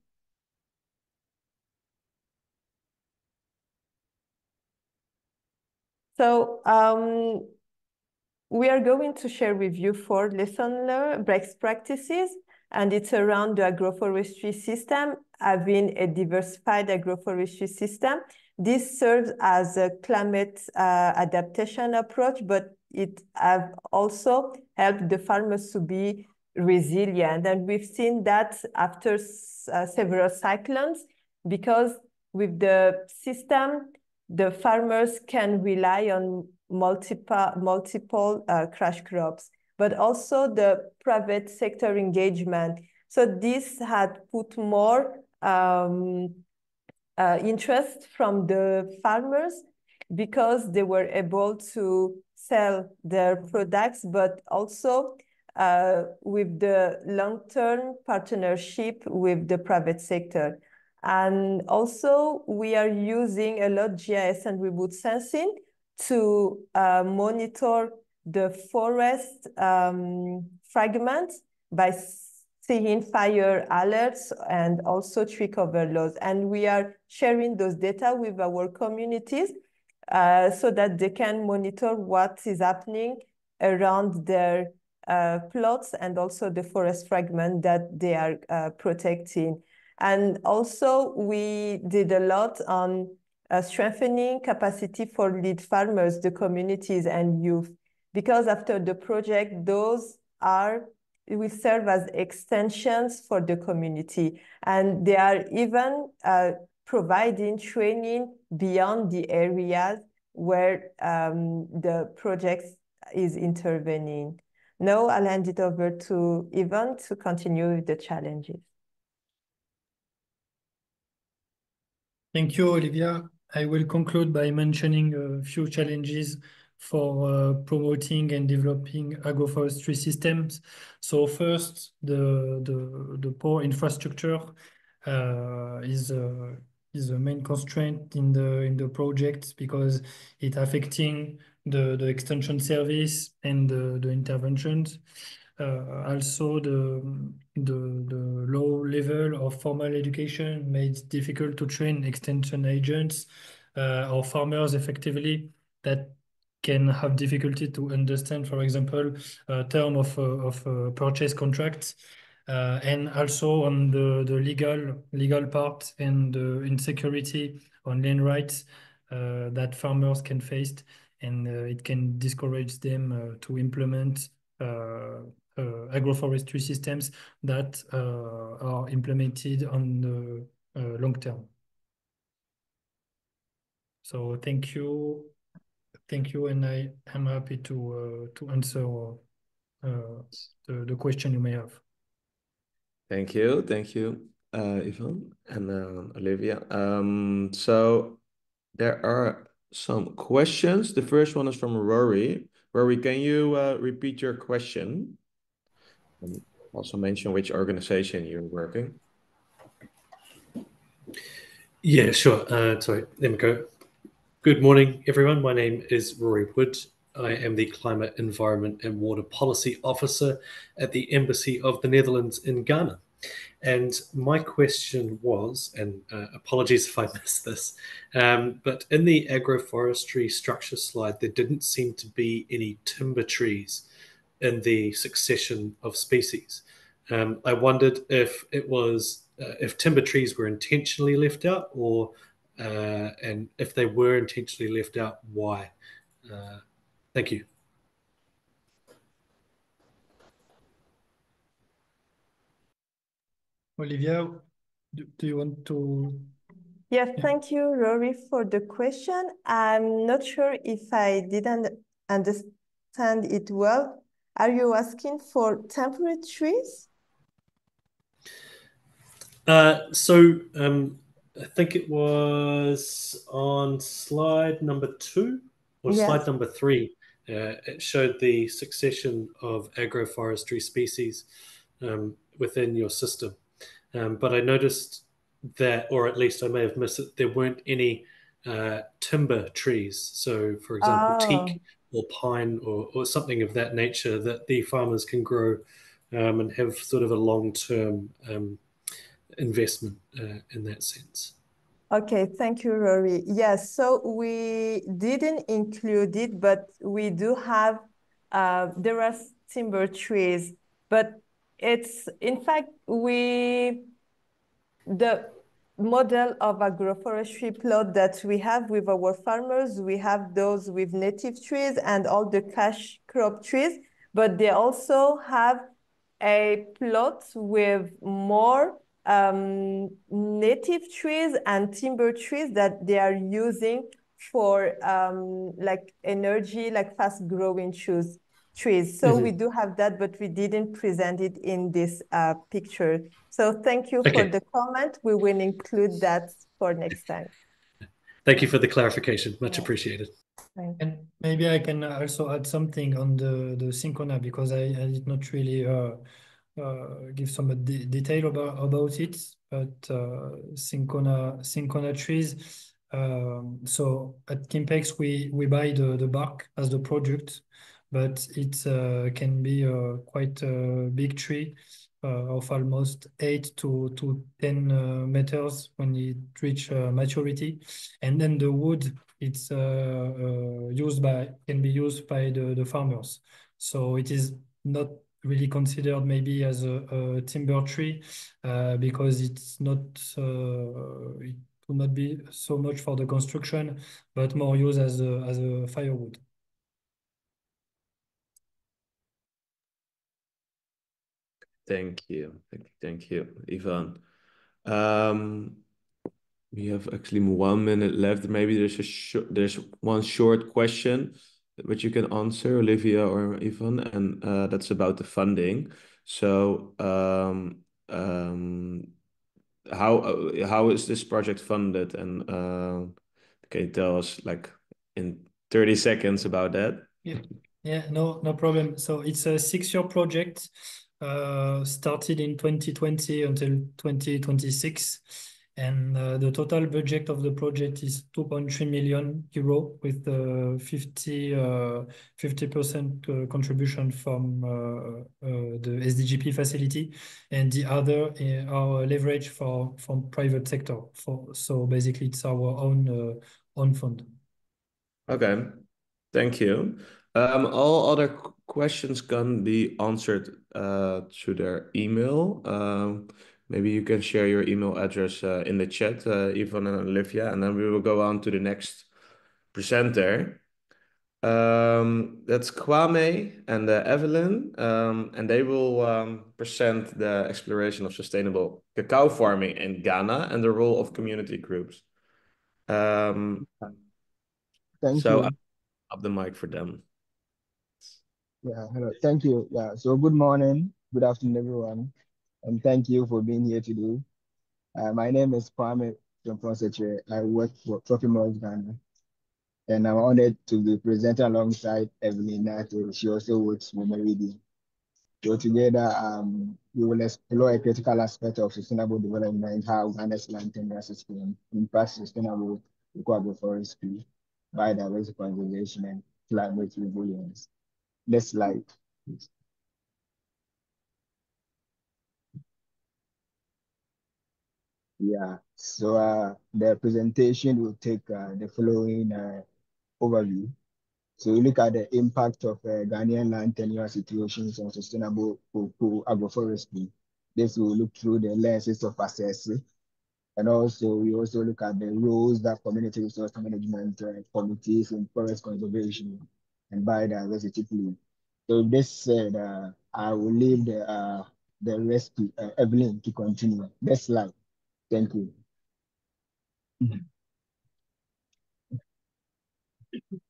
So we are going to share with you 4 lesson learned best practices, and it's around the agroforestry system, having a diversified agroforestry system. This serves as a climate adaptation approach, but it have also helped the farmers to be resilient. And we've seen that after several cyclones, because with the system, the farmers can rely on multiple crash crops, but also the private sector engagement. So this had put more interest from the farmers, because they were able to sell their products, but also with the long-term partnership with the private sector. And also we are using a lot GIS and remote sensing to monitor the forest fragments by seeing fire alerts and also tree cover loss. And we are sharing those data with our communities so that they can monitor what is happening around their plots and also the forest fragment that they are protecting. And also we did a lot on strengthening capacity for lead farmers, the communities and youth, because after the project, those will serve as extensions for the community. And they are even providing training beyond the areas where the project is intervening. Now I'll hand it over to Ivan to continue with the challenges. Thank you, Olivia. I will conclude by mentioning a few challenges for promoting and developing agroforestry systems. So first, the poor infrastructure is a main constraint in the projects, because it's affecting the extension service and the interventions. Also, the low level of formal education made it difficult to train extension agents or farmers effectively, that can have difficulty to understand, for example, term of purchase contracts, and also on the legal part and the insecurity on land rights that farmers can face, and it can discourage them to implement agroforestry systems that are implemented on the long term. So thank you, and I am happy to answer the question you may have. Thank you, Ivan and Olivia. So there are some questions. The first one is from Rory. Rory, can you repeat your question? And also mention which organization you're working. Yeah, sure. Sorry, there we go. Good morning, everyone. My name is Rory Wood. I am the Climate, Environment and Water Policy Officer at the Embassy of the Netherlands in Ghana. And my question was, and apologies if I missed this, but in the agroforestry structure slide, there didn't seem to be any timber trees in the succession of species. I wondered if it was if timber trees were intentionally left out, or and if they were intentionally left out, why? Thank you. Olivia, do you want to? Yes, Yeah. thank you, Rory, for the question. I'm not sure if I didn't understand it well. Are you asking for temporary trees? I think it was on slide number 2 or slide Yes. number 3. It showed the succession of agroforestry species within your system. But I noticed that, or at least I may have missed it, there weren't any timber trees. So, for example, teak or pine or something of that nature that the farmers can grow and have sort of a long-term investment in that sense. Okay, thank you, Rory. Yes, so we didn't include it, but we do have, there are timber trees, but it's, in fact, the model of agroforestry plot that we have with our farmers, we have those with native trees and all the cash crop trees, but they also have a plot with more native trees and timber trees that they are using for like energy, like fast growing trees. So we do have that, but we didn't present it in this picture. So thank you for the comment. We will include that for next time. Thank you for the clarification. Much appreciated. And maybe I can also add something on the Syncona, because I did not really give some detail about it, but Syncona trees. So at Kimpex we buy the bark as the product, but it can be quite a big tree of almost 8 to 10 meters when it reach maturity, and then the wood it's can be used by the farmers. So it is not really considered maybe as a timber tree because it's not it will not be so much for the construction, but more used as a firewood. Thank you, Ivan. We have actually 1 minute left. Maybe there's one short question which you can answer, Olivia or Ivan, and that's about the funding. So, how is this project funded? And can you tell us, like, in 30 seconds about that? Yeah, no problem. So it's a 6-year project, started in 2020 until 2026. And the total budget of the project is 2.3 million euro with 50% contribution from the SDGP facility, and the other are leverage from private sector. So basically, it's our own fund. Okay, thank you. All other questions can be answered through their email. Maybe you can share your email address in the chat, Ivan and Olivia, and then we will go on to the next presenter. That's Kwame and Evelyn, and they will present the exploration of sustainable cacao farming in Ghana and the role of community groups. Thank So you. up the mic for them. Yeah, hello. Thank you. Yeah, so good morning, good afternoon, everyone, and thank you for being here today. My name is Kwame from Fonseche. I work for Trophimos Ghana, and I'm honored to be presenting alongside Evelyn Nato. She also works for Meridian. So together, we will explore a critical aspect of sustainable development, how Ghana's land tenure system impacts sustainable agroforestry, biodiversity conservation, and climate resilience. Next slide. Yeah, so the presentation will take the following overview. So we look at the impact of Ghanaian land tenure situations on sustainable agroforestry. This will look through the lenses of assessing. And also, we also look at the roles that community resource management committees in forest conservation and biodiversity play. So with this said, I will leave the the rest to Evelyn to continue. Next slide. Thank you.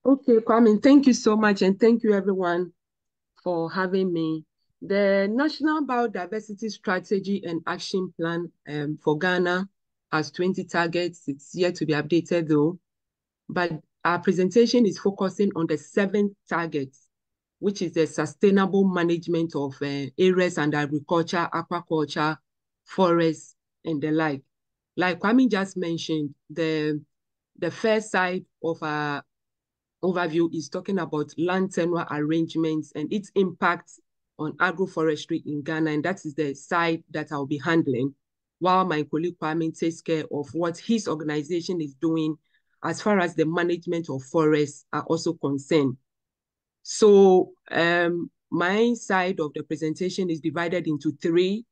Okay, Kwame, thank you so much, and thank you everyone for having me. The National Biodiversity Strategy and Action Plan for Ghana has 20 targets. It's yet to be updated though, but our presentation is focusing on the 7th target, which is the sustainable management of areas under agriculture, aquaculture, forests, and the like. Like Kwame just mentioned, the first side of our overview is talking about land tenure arrangements and its impact on agroforestry in Ghana, and that is the side that I'll be handling, while my colleague Kwame takes care of what his organization is doing as far as the management of forests are also concerned. So my side of the presentation is divided into 3.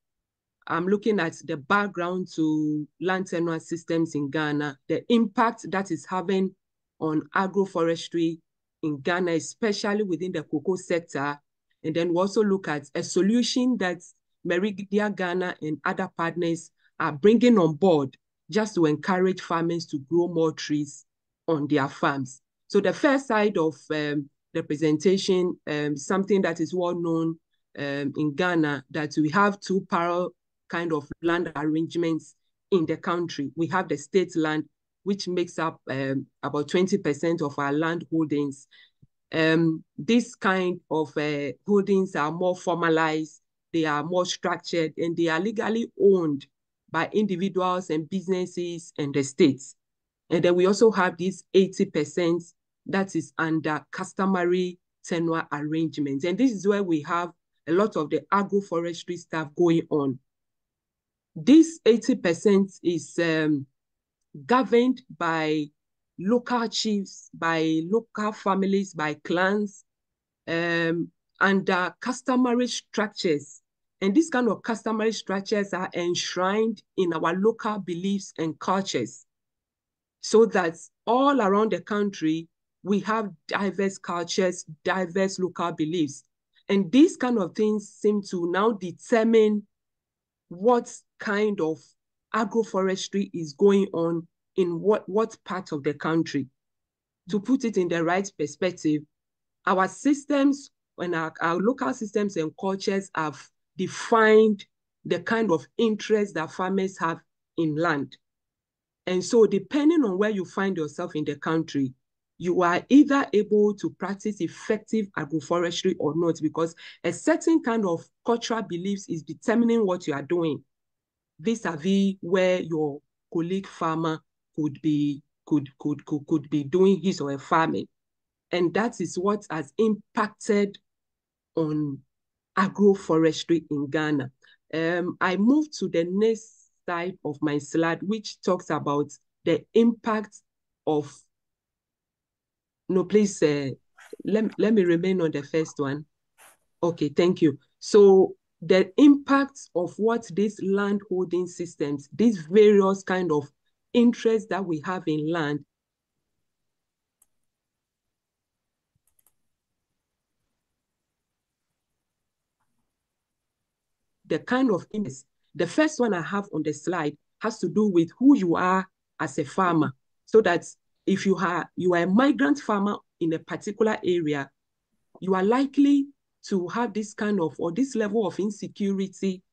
I'm looking at the background to land tenure systems in Ghana, the impact that is having on agroforestry in Ghana, especially within the cocoa sector. And then we also look at a solution that Meridia Ghana and other partners are bringing on board just to encourage farmers to grow more trees on their farms. So the first side of the presentation, something that is well known in Ghana, that we have 2 parallel kind of land arrangements in the country. We have the state land, which makes up about 20% of our land holdings. This kind of holdings are more formalized, they are more structured, and they are legally owned by individuals and businesses and the states. And then we also have this 80% that is under customary tenure arrangements. And this is where we have a lot of the agroforestry stuff going on. This 80% is governed by local chiefs, by local families, by clans, under customary structures. And these kind of customary structures are enshrined in our local beliefs and cultures, so that all around the country, we have diverse cultures, diverse local beliefs. And these kind of things seem to now determine what kind of agroforestry is going on in what part of the country. To put it in the right perspective, our systems and our local systems and cultures have defined the kind of interest that farmers have in land. And so depending on where you find yourself in the country, you are either able to practice effective agroforestry or not, because a certain kind of cultural beliefs is determining what you are doing, vis-a-vis where your colleague farmer could be doing his or her farming. And that is what has impacted on agroforestry in Ghana. I move to the next side of my slide, which talks about the impact of, no, please, let me remain on the first one. Okay, thank you. So the impact of what these land holding systems, these various kind of interests that we have in land, the kind of interest. The first one I have on the slide has to do with who you are as a farmer, so that if you are a migrant farmer in a particular area, you are likely to have this kind of, or this level of insecurity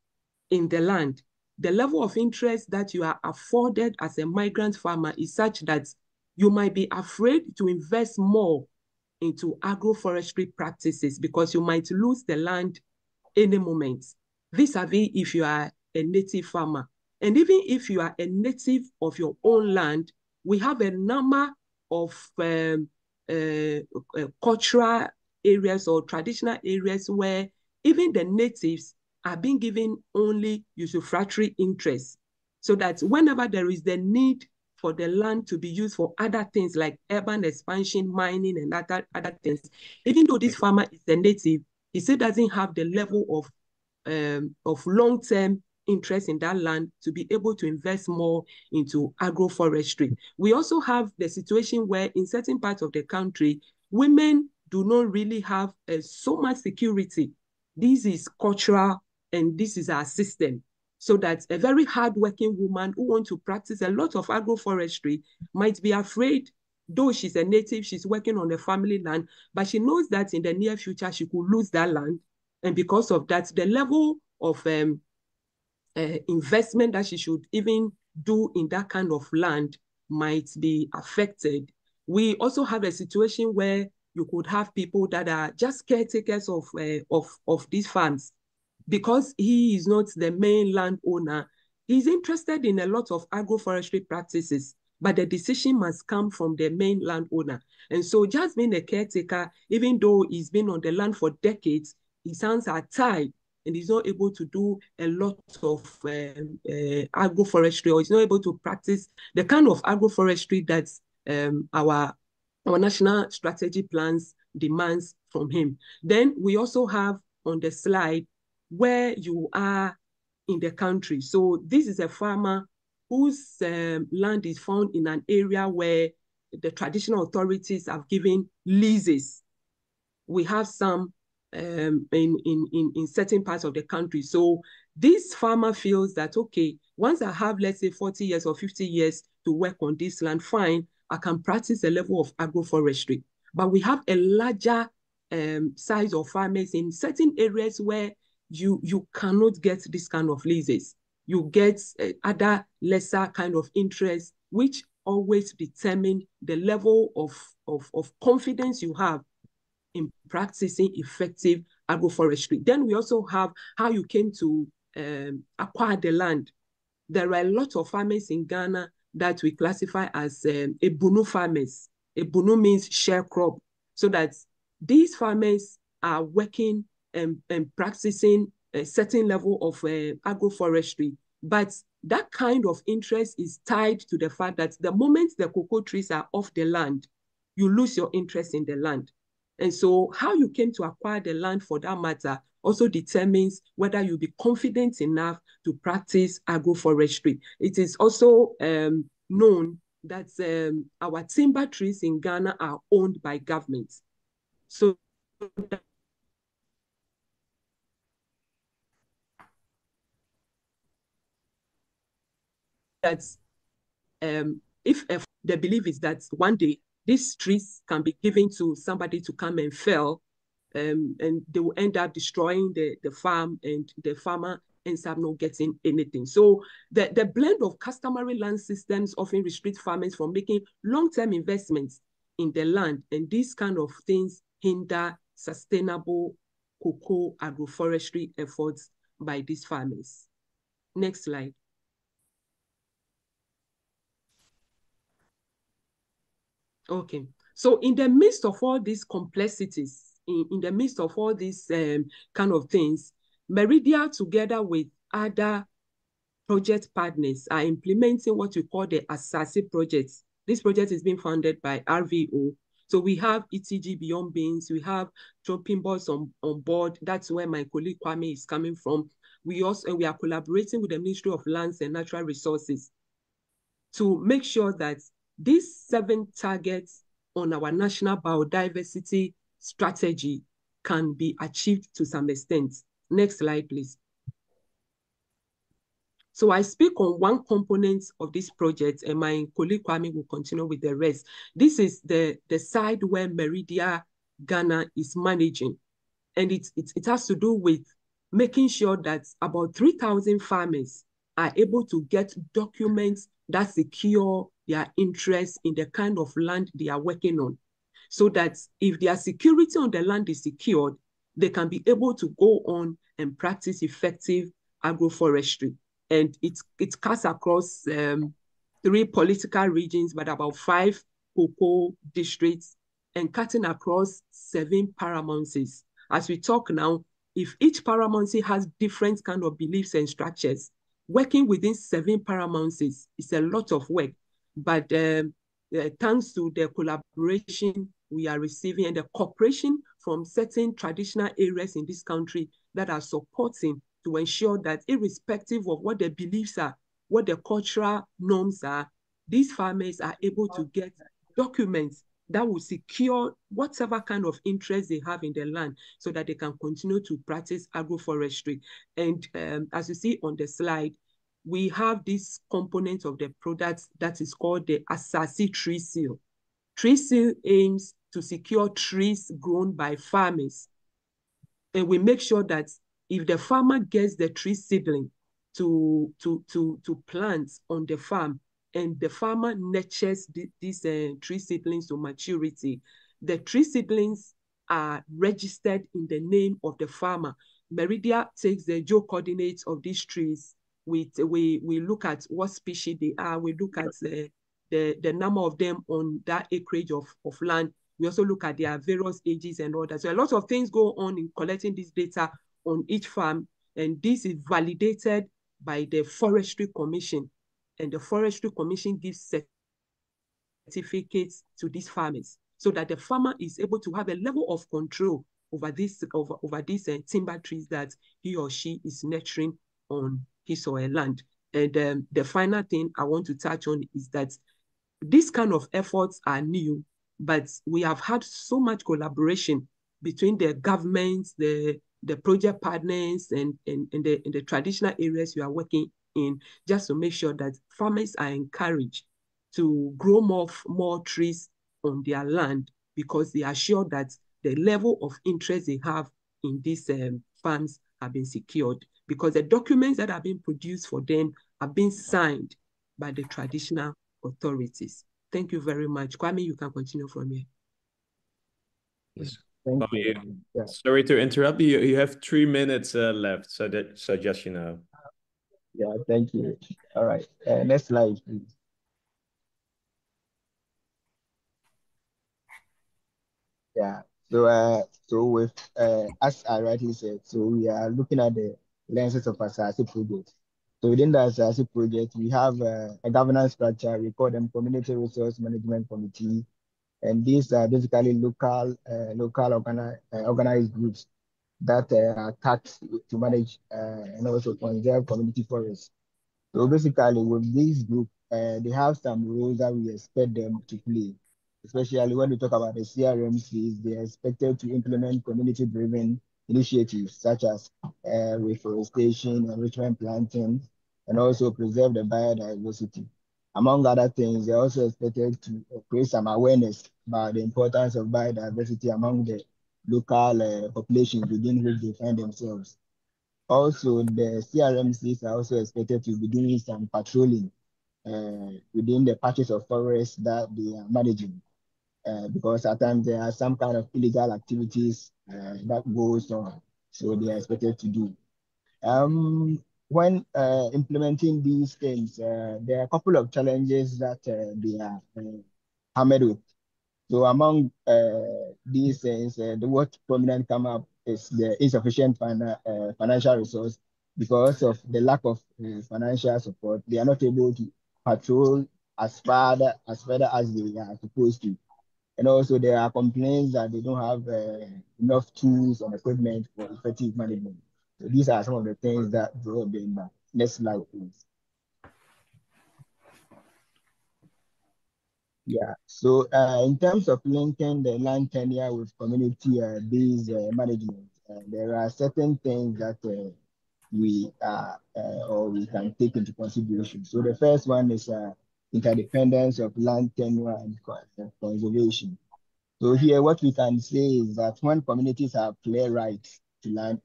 in the land. The level of interest that you are afforded as a migrant farmer is such that you might be afraid to invest more into agroforestry practices because you might lose the land any moment, vis-a-vis if you are a native farmer. And even if you are a native of your own land, we have a number of cultural areas or traditional areas where even the natives are being given only usufructory interest, so that whenever there is the need for the land to be used for other things like urban expansion, mining, and other things, even though this farmer is a native, he still doesn't have the level of long-term interest in that land to be able to invest more into agroforestry. We also have the situation where in certain parts of the country, women do not really have so much security. This is cultural and this is our system. So that a very hardworking woman who wants to practice a lot of agroforestry might be afraid, though she's a native, she's working on a family land, but she knows that in the near future she could lose that land. And because of that, the level of investment that she should even do in that kind of land might be affected. We also have a situation where you could have people that are just caretakers of these farms. Because he is not the main landowner, he's interested in a lot of agroforestry practices, but the decision must come from the main landowner. And so just being a caretaker, even though he's been on the land for decades, his hands are tied and he's not able to do a lot of agroforestry, or he's not able to practice the kind of agroforestry that our national strategy plans demands from him. Then we also have on the slide where you are in the country. So this is a farmer whose land is found in an area where the traditional authorities have given leases. We have some in certain parts of the country. So this farmer feels that, okay, once I have, let's say, 40 years or 50 years to work on this land, fine, I can practice a level of agroforestry. But we have a larger size of farmers in certain areas where you cannot get this kind of leases. You get other lesser kind of interests, which always determine the level of confidence you have in practicing effective agroforestry. Then we also have how you came to acquire the land. There are a lot of farmers in Ghana that we classify as Ebunu farmers. Ebunu means sharecrop. So that these farmers are working and practicing a certain level of agroforestry. But that kind of interest is tied to the fact that the moment the cocoa trees are off the land, you lose your interest in the land. And so how you came to acquire the land, for that matter, also determines whether you'll be confident enough to practice agroforestry. It is also known that our timber trees in Ghana are owned by governments. So that's if the belief is that one day these trees can be given to somebody to come and fell, and they will end up destroying the farm, and the farmer ends up not getting anything. So the blend of customary land systems often restrict farmers from making long-term investments in the land, and these kind of things hinder sustainable cocoa agroforestry efforts by these farmers. Next slide. Okay, so in the midst of all these complexities, in the midst of all these kind of things, Meridia, together with other project partners, are implementing what we call the Asase projects. This project is being funded by RVO. So we have ETG Beyond Beans, we have Chopping Boards on board. That's where my colleague Kwame is coming from. We are collaborating with the Ministry of Lands and Natural Resources to make sure that these 7 targets on our national biodiversity strategy can be achieved to some extent. Next slide, please. So I speak on one component of this project, and my colleague Kwame will continue with the rest. This is the side where Meridia Ghana is managing. And it has to do with making sure that about 3,000 farmers are able to get documents that secure their interest in the kind of land they are working on. So that if their security on the land is secured, they can be able to go on and practice effective agroforestry. And it cuts across 3 political regions, but about 5 cocoa districts, and cutting across 7 paramountcies. As we talk now, if each paramountcy has different kind of beliefs and structures, working within 7 paramountcies is a lot of work. But thanks to the collaboration we are receiving and the cooperation from certain traditional areas in this country that are supporting to ensure that irrespective of what their beliefs are, what their cultural norms are, these farmers are able to get documents that will secure whatever kind of interest they have in the land so that they can continue to practice agroforestry. And as you see on the slide, we have this component of the product that is called the Asasi tree seal. Tree seal aims to secure trees grown by farmers. And we make sure that if the farmer gets the tree seedling to plant on the farm, and the farmer nurtures these tree seedlings to maturity, the tree seedlings are registered in the name of the farmer. Meridia takes the geo coordinates of these trees. We look at what species they are. We look at the number of them on that acreage of land. We also look at their various ages and all that. So a lot of things go on in collecting this data on each farm, and this is validated by the Forestry Commission, and the Forestry Commission gives certificates to these farmers so that the farmer is able to have a level of control over these timber trees that he or she is nurturing on his or her land. And the final thing I want to touch on is that these kind of efforts are new, but we have had so much collaboration between the governments, the project partners, and the traditional areas you are working in, just to make sure that farmers are encouraged to grow more trees on their land, because they are sure that the level of interest they have in these farms have been secured, because the documents that are being produced for them have been signed by the traditional authorities. Thank you very much. Kwame, you can continue from here. Yes. Thank Kwame, you. Yeah. sorry to interrupt you. You have 3 minutes left, so just you know. Yeah, thank you. All right. Next slide, please. Yeah. So with as I rightly said, so we are looking at the lenses of Asasi project. So within the Asasi project, we have a governance structure. We call them Community Resource Management Committee, and these are basically local organized groups that are tasked to manage and also conserve community forests. So basically, with this group, they have some roles that we expect them to play, especially when we talk about the CRMCs. They are expected to implement community-driven initiatives such as reforestation, enrichment planting, and also preserve the biodiversity. Among other things, they're also expected to create some awareness about the importance of biodiversity among the local populations within which they find themselves. Also, the CRMCs are also expected to be doing some patrolling within the patches of forest that they are managing, because at times there are some kind of illegal activities that goes on, so they are expected to do. When implementing these things, there are a couple of challenges that they are hammered with. So among these things, the what prominent come up is the insufficient financial resource. Because of the lack of financial support, they are not able to patrol as further as they are supposed to. And also there are complaints that they don't have enough tools and equipment for effective management. So these are some of the things that drove them back. Next slide, please. Yeah, so in terms of linking the land tenure with community-based management, there are certain things that we can take into consideration. So the first one is interdependence of land tenure and conservation. So here, what we can say is that when communities have clear rights to land,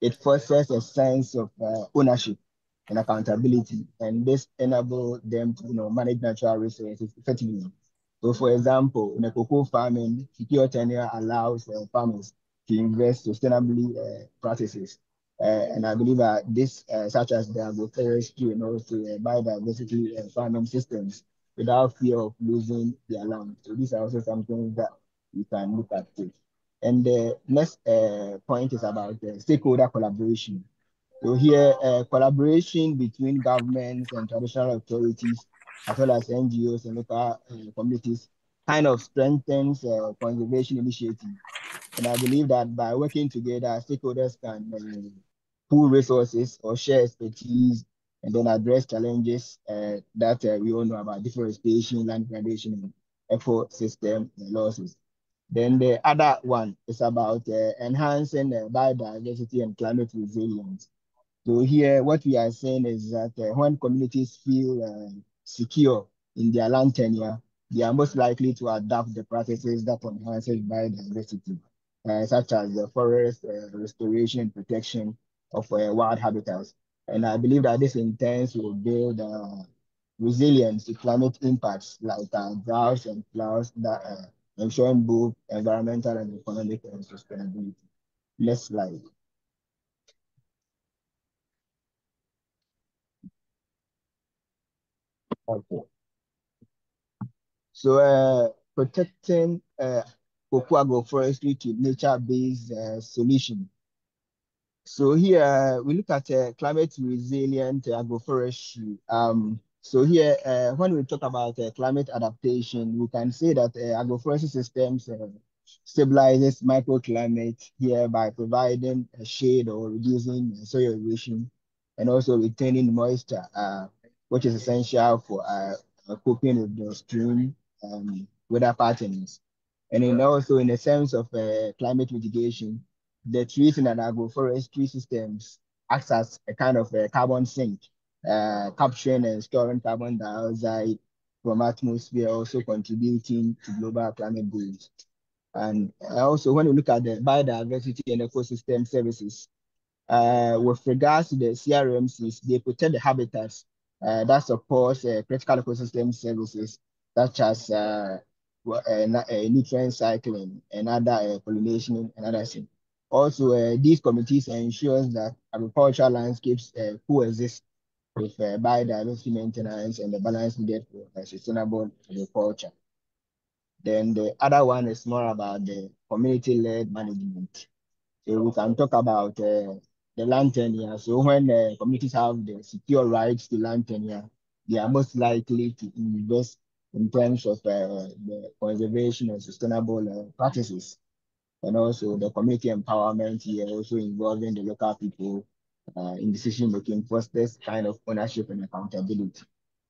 it fosters a sense of ownership and accountability, and this enables them to manage natural resources effectively. So, for example, in a cocoa farming, secure tenure allows farmers to invest sustainably practices. And I believe that this, such as the agroforestry and also biodiversity farming systems, without fear of losing their land. So these are also some things that we can look at too. And the next point is about stakeholder collaboration. So here, collaboration between governments and traditional authorities, as well as NGOs and local communities, kind of strengthens conservation initiatives. And I believe that by working together, stakeholders can pool resources or share expertise and then address challenges that we all know about: deforestation, land degradation, ecosystem losses. Then the other one is about enhancing biodiversity and climate resilience. So here, what we are saying is that when communities feel secure in their land tenure, they are most likely to adopt the practices that enhances biodiversity, such as the forest restoration and protection of wild habitats. And I believe that this intent will build resilience to climate impacts like droughts and floods that ensuring both environmental and economic sustainability. Next slide. Okay. So protecting cocoa agroforestry to nature-based solution. So here we look at climate resilient agroforestry. So here, when we talk about climate adaptation, we can say that agroforestry systems stabilizes microclimate here by providing shade or reducing soil erosion and also retaining moisture, which is essential for coping with the extreme weather patterns. And then also in the sense of climate mitigation, the trees in an agroforestry systems acts as a kind of a carbon sink, capturing and storing carbon dioxide from atmosphere, also contributing to global climate goals. And also when we look at the biodiversity and ecosystem services, with regards to the CRMCs, they protect the habitats that supports critical ecosystem services such as nutrient cycling and other pollination and other things. Also, these committees ensures that agricultural landscapes coexist with biodiversity maintenance and the balance needed for sustainable agriculture. Then the other one is more about the community-led management. So we can talk about the land tenure. So when communities have the secure rights to land tenure, they are most likely to invest in terms of the conservation and sustainable practices. And also the community empowerment here, also involving the local people in decision making, fosters kind of ownership and accountability.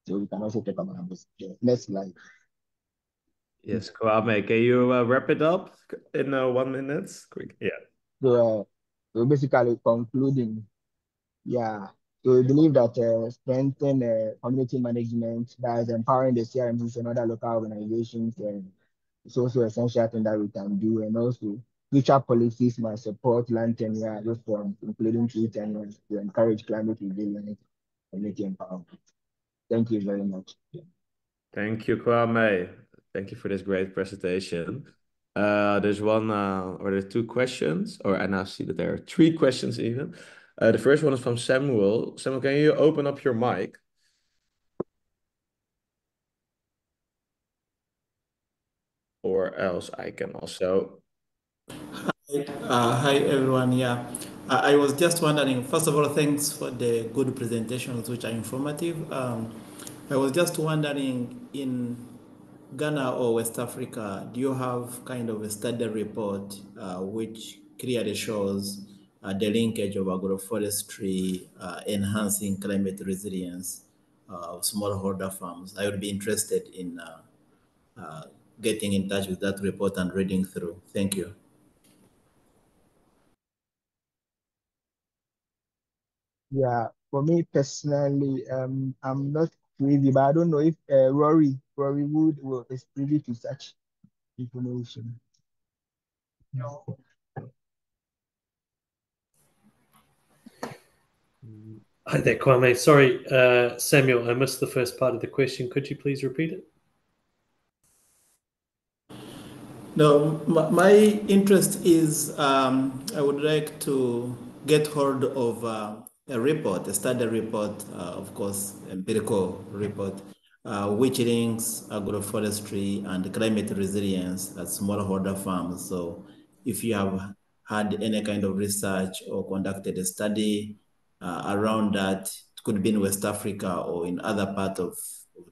So we can also talk about this. Next slide. Yes, Kwame, can you wrap it up in 1 minute? Quick, yeah. So basically concluding, yeah. So we believe that strengthen community management that is empowering the CRMs and other local organizations, and it's also essential thing that we can do. And also future policies must support land tenure reform, including tree tenure, to encourage climate resilience and community empowerment. Thank you very much. Thank you, Kwame. Thank you for this great presentation. There's one, or there are two questions, or I now see that there are three questions even. The first one is from Samuel. Samuel, can you open up your mic? Or else I can also. Hi everyone. Yeah, I was just wondering. First of all, thanks for the good presentations, which are informative. I was just wondering, in Ghana or West Africa, do you have kind of a study report which clearly shows the linkage of agroforestry enhancing climate resilience of smallholder farms? I would be interested in getting in touch with that report and reading through. Thank you. Yeah, for me personally, I'm not privy, but I don't know if Rory Wood is privy to such information. No. Hi there, Kwame. Sorry, Samuel, I missed the first part of the question. Could you please repeat it? No, my interest is I would like to get hold of a report, a study report, of course, empirical report, which links agroforestry and climate resilience at smallholder farms. So if you have had any kind of research or conducted a study around that, it could be in West Africa or in other parts of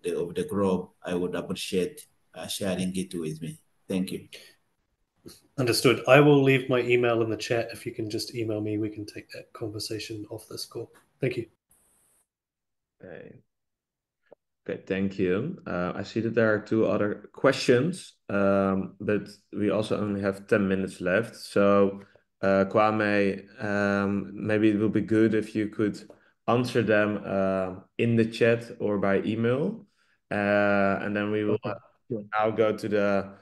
the globe, I would appreciate sharing it with me. Thank you. Understood. I will leave my email in the chat. If you can just email me, we can take that conversation off this call. Thank you. Okay. Okay, thank you. I see that there are two other questions, but we also only have 10 minutes left. So, Kwame, maybe it will be good if you could answer them in the chat or by email. And then we will now go to the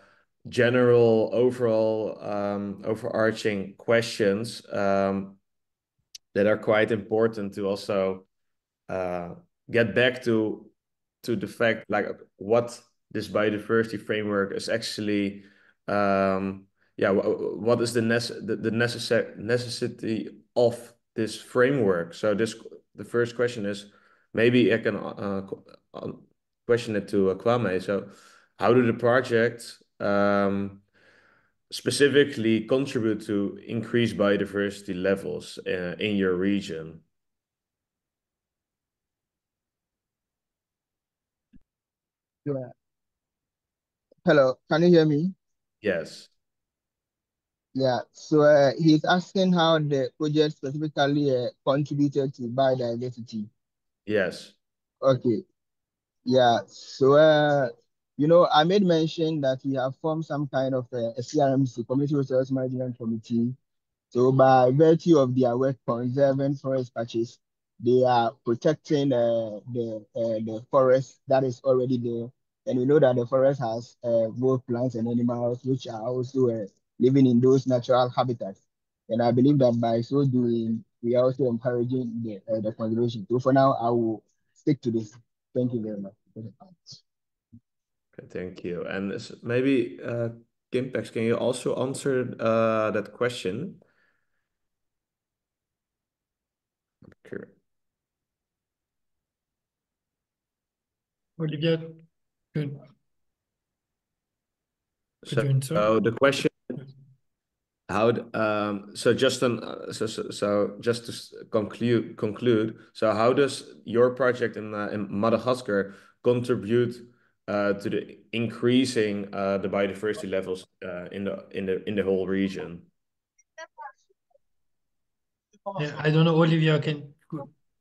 general overall overarching questions that are quite important to also get back to the fact like what this biodiversity framework is actually what is the necessity of this framework. So the first question is, maybe I can question it to Kwame. So how do the projects specifically contribute to increased biodiversity levels in your region? Yeah. Hello, can you hear me? Yes. Yeah, so he's asking how the project specifically contributed to biodiversity. Yes. Okay, yeah, so I made mention that we have formed some kind of a CRMC, Community Resource Management Committee. So by virtue of their work conserving forest patches, they are protecting the forest that is already there. And we know that the forest has both plants and animals, which are also living in those natural habitats. And I believe that by so doing, we are also encouraging the conservation. So for now, I will stick to this. Thank you very much. Okay, thank you. And maybe Kimpex, can you also answer that question? Okay. Olivia, could you answer? So the question, how so just just to conclude, so how does your project in Madagascar contribute to the increasing the biodiversity levels in the whole region? Yeah, I don't know, Olivia, can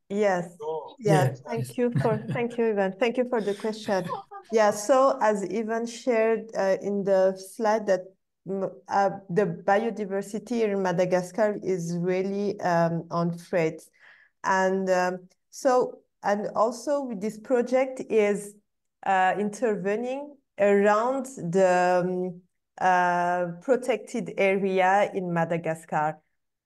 Yes. Yeah, Thank you, Ivan. Thank you for the question. Yeah, so as Ivan shared in the slide that the biodiversity in Madagascar is really on threat. And and also with this project is intervening around the protected area in Madagascar.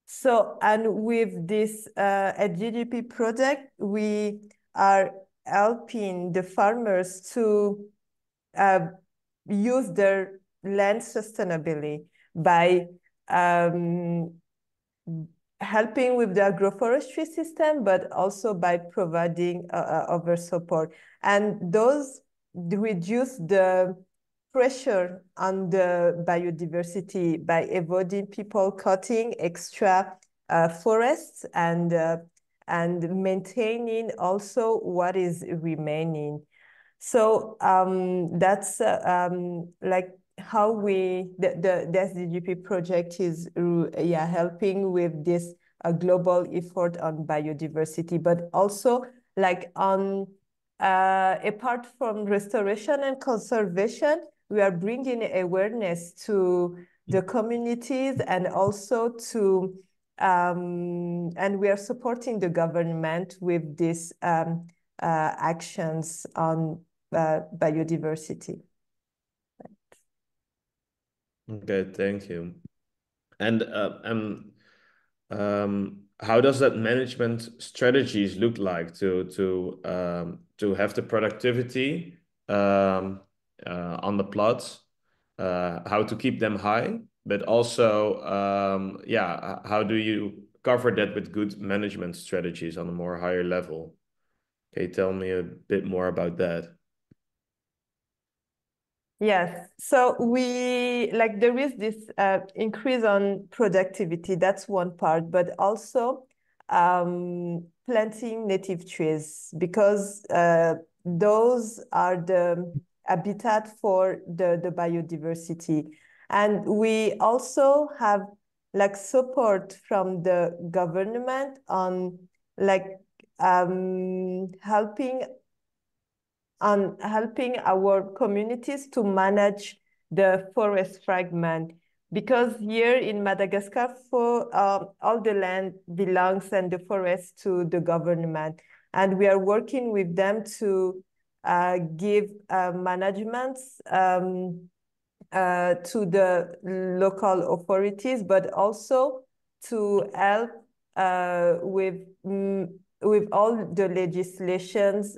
So, and with this SDGP project, we are helping the farmers to use their land sustainably by helping with the agroforestry system, but also by providing other support. And those reduce the pressure on the biodiversity by avoiding people cutting extra forests and maintaining also what is remaining. So that's like how the SDGP project is helping with this global effort on biodiversity, but also like on apart from restoration and conservation, we are bringing awareness to the communities and also to and we are supporting the government with these actions on biodiversity. Okay, thank you. And how does that management strategies look like to have the productivity on the plots, how to keep them high, but also how do you cover that with good management strategies on a more higher level? Can you tell me a bit more about that? Yes, so there is this increase on productivity, that's one part, but also planting native trees, because those are the habitat for the biodiversity. And we also have like support from the government on like helping on helping our communities to manage the forest fragment. Because here in Madagascar, all the land belongs and the forest to the government. And we are working with them to give management to the local authorities, but also to help with all the legislations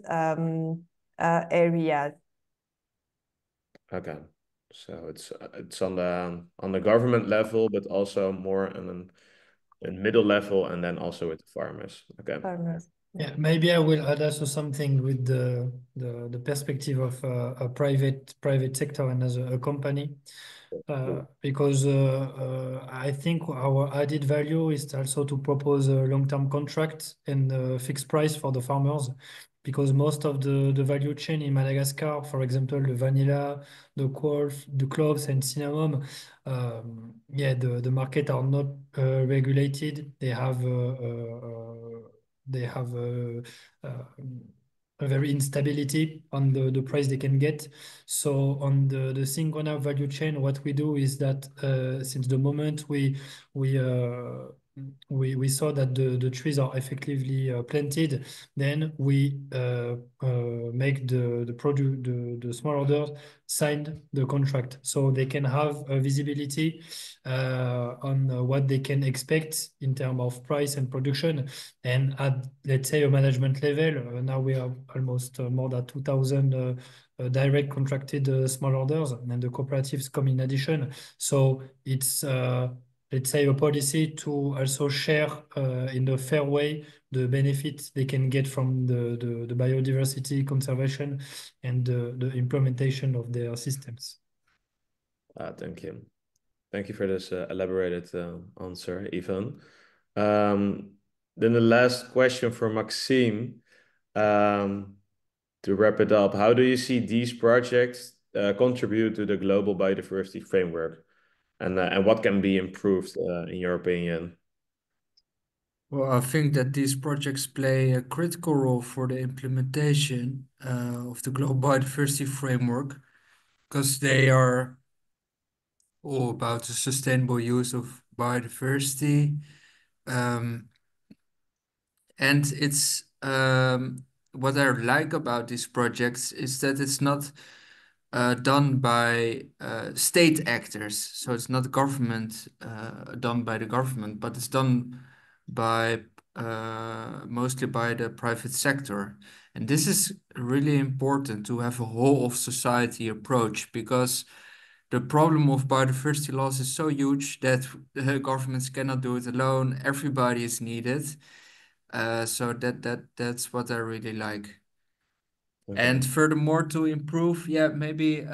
areas. Okay, so it's on the government level, but also more on a middle level, and then also with the farmers. Okay. Farmers. Yeah, maybe I will add also something with the perspective of a private sector and as a company, because I think our added value is also to propose a long-term contract and a fixed price for the farmers, because most of the value chain in Madagascar, for example, the vanilla, the cloves and cinnamon, yeah, the market are not regulated. They have a very instability on the price they can get. So on the Synchrona value chain, what we do is that since the moment we saw that the trees are effectively planted, then we make the smallholders sign the contract, so they can have a visibility on what they can expect in terms of price and production. And at, let's say, a management level, now we have almost more than 2,000 direct contracted smallholders, and the cooperatives come in addition. So it's let's say a policy to also share in a fair way the benefits they can get from the biodiversity conservation and the implementation of their systems. Thank you. Thank you for this elaborated answer, Ivan. Then the last question for Maxime. To wrap it up, how do you see these projects contribute to the global biodiversity framework? And what can be improved, in your opinion? Well, I think that these projects play a critical role for the implementation of the global biodiversity framework, because they are all about the sustainable use of biodiversity. And it's what I like about these projects is that it's not done by state actors. So it's not government done by the government, but it's done by mostly by the private sector. And this is really important to have a whole of society approach, because the problem of biodiversity loss is so huge that governments cannot do it alone. Everybody is needed. So that's what I really like. Okay. And furthermore, to improve, yeah, maybe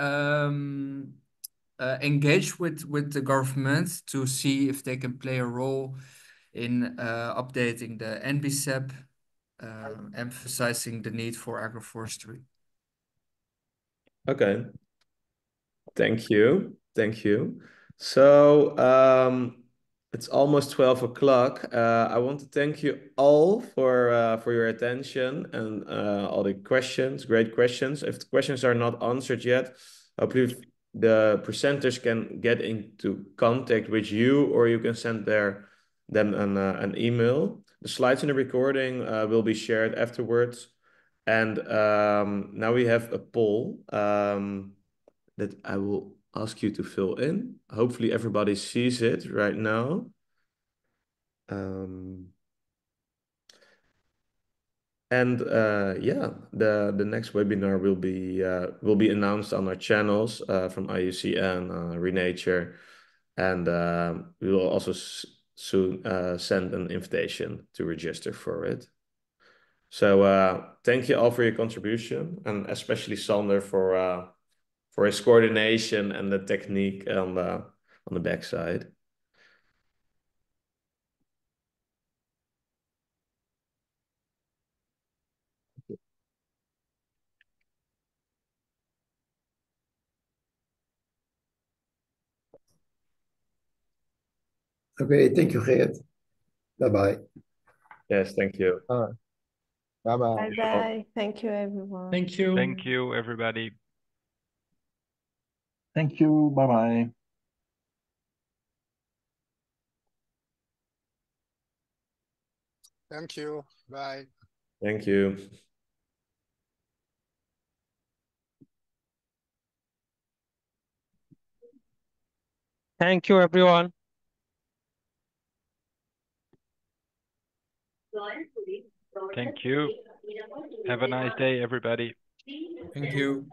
engage with the government to see if they can play a role in updating the NBCEP, emphasizing the need for agroforestry. Okay. Thank you. Thank you. So it's almost 12 o'clock. I want to thank you all for your attention and all the questions, great questions. If the questions are not answered yet, hopefully the presenters can get into contact with you, or you can send them an email. The slides in the recording will be shared afterwards. And now we have a poll that I will ask you to fill in. Hopefully everybody sees it right now. Yeah, the next webinar will be announced on our channels from IUCN, reNature, and we will also soon send an invitation to register for it. So thank you all for your contribution, and especially Sander for his coordination and the technique on the backside. Okay, thank you, Geert. Bye-bye. Yes, thank you. Bye-bye. Bye-bye. Thank you, everyone. Thank you. Thank you, everybody. Thank you. Bye-bye. Thank you. Bye. Thank you. Thank you, everyone. Thank you. Have a nice day, everybody. Thank you.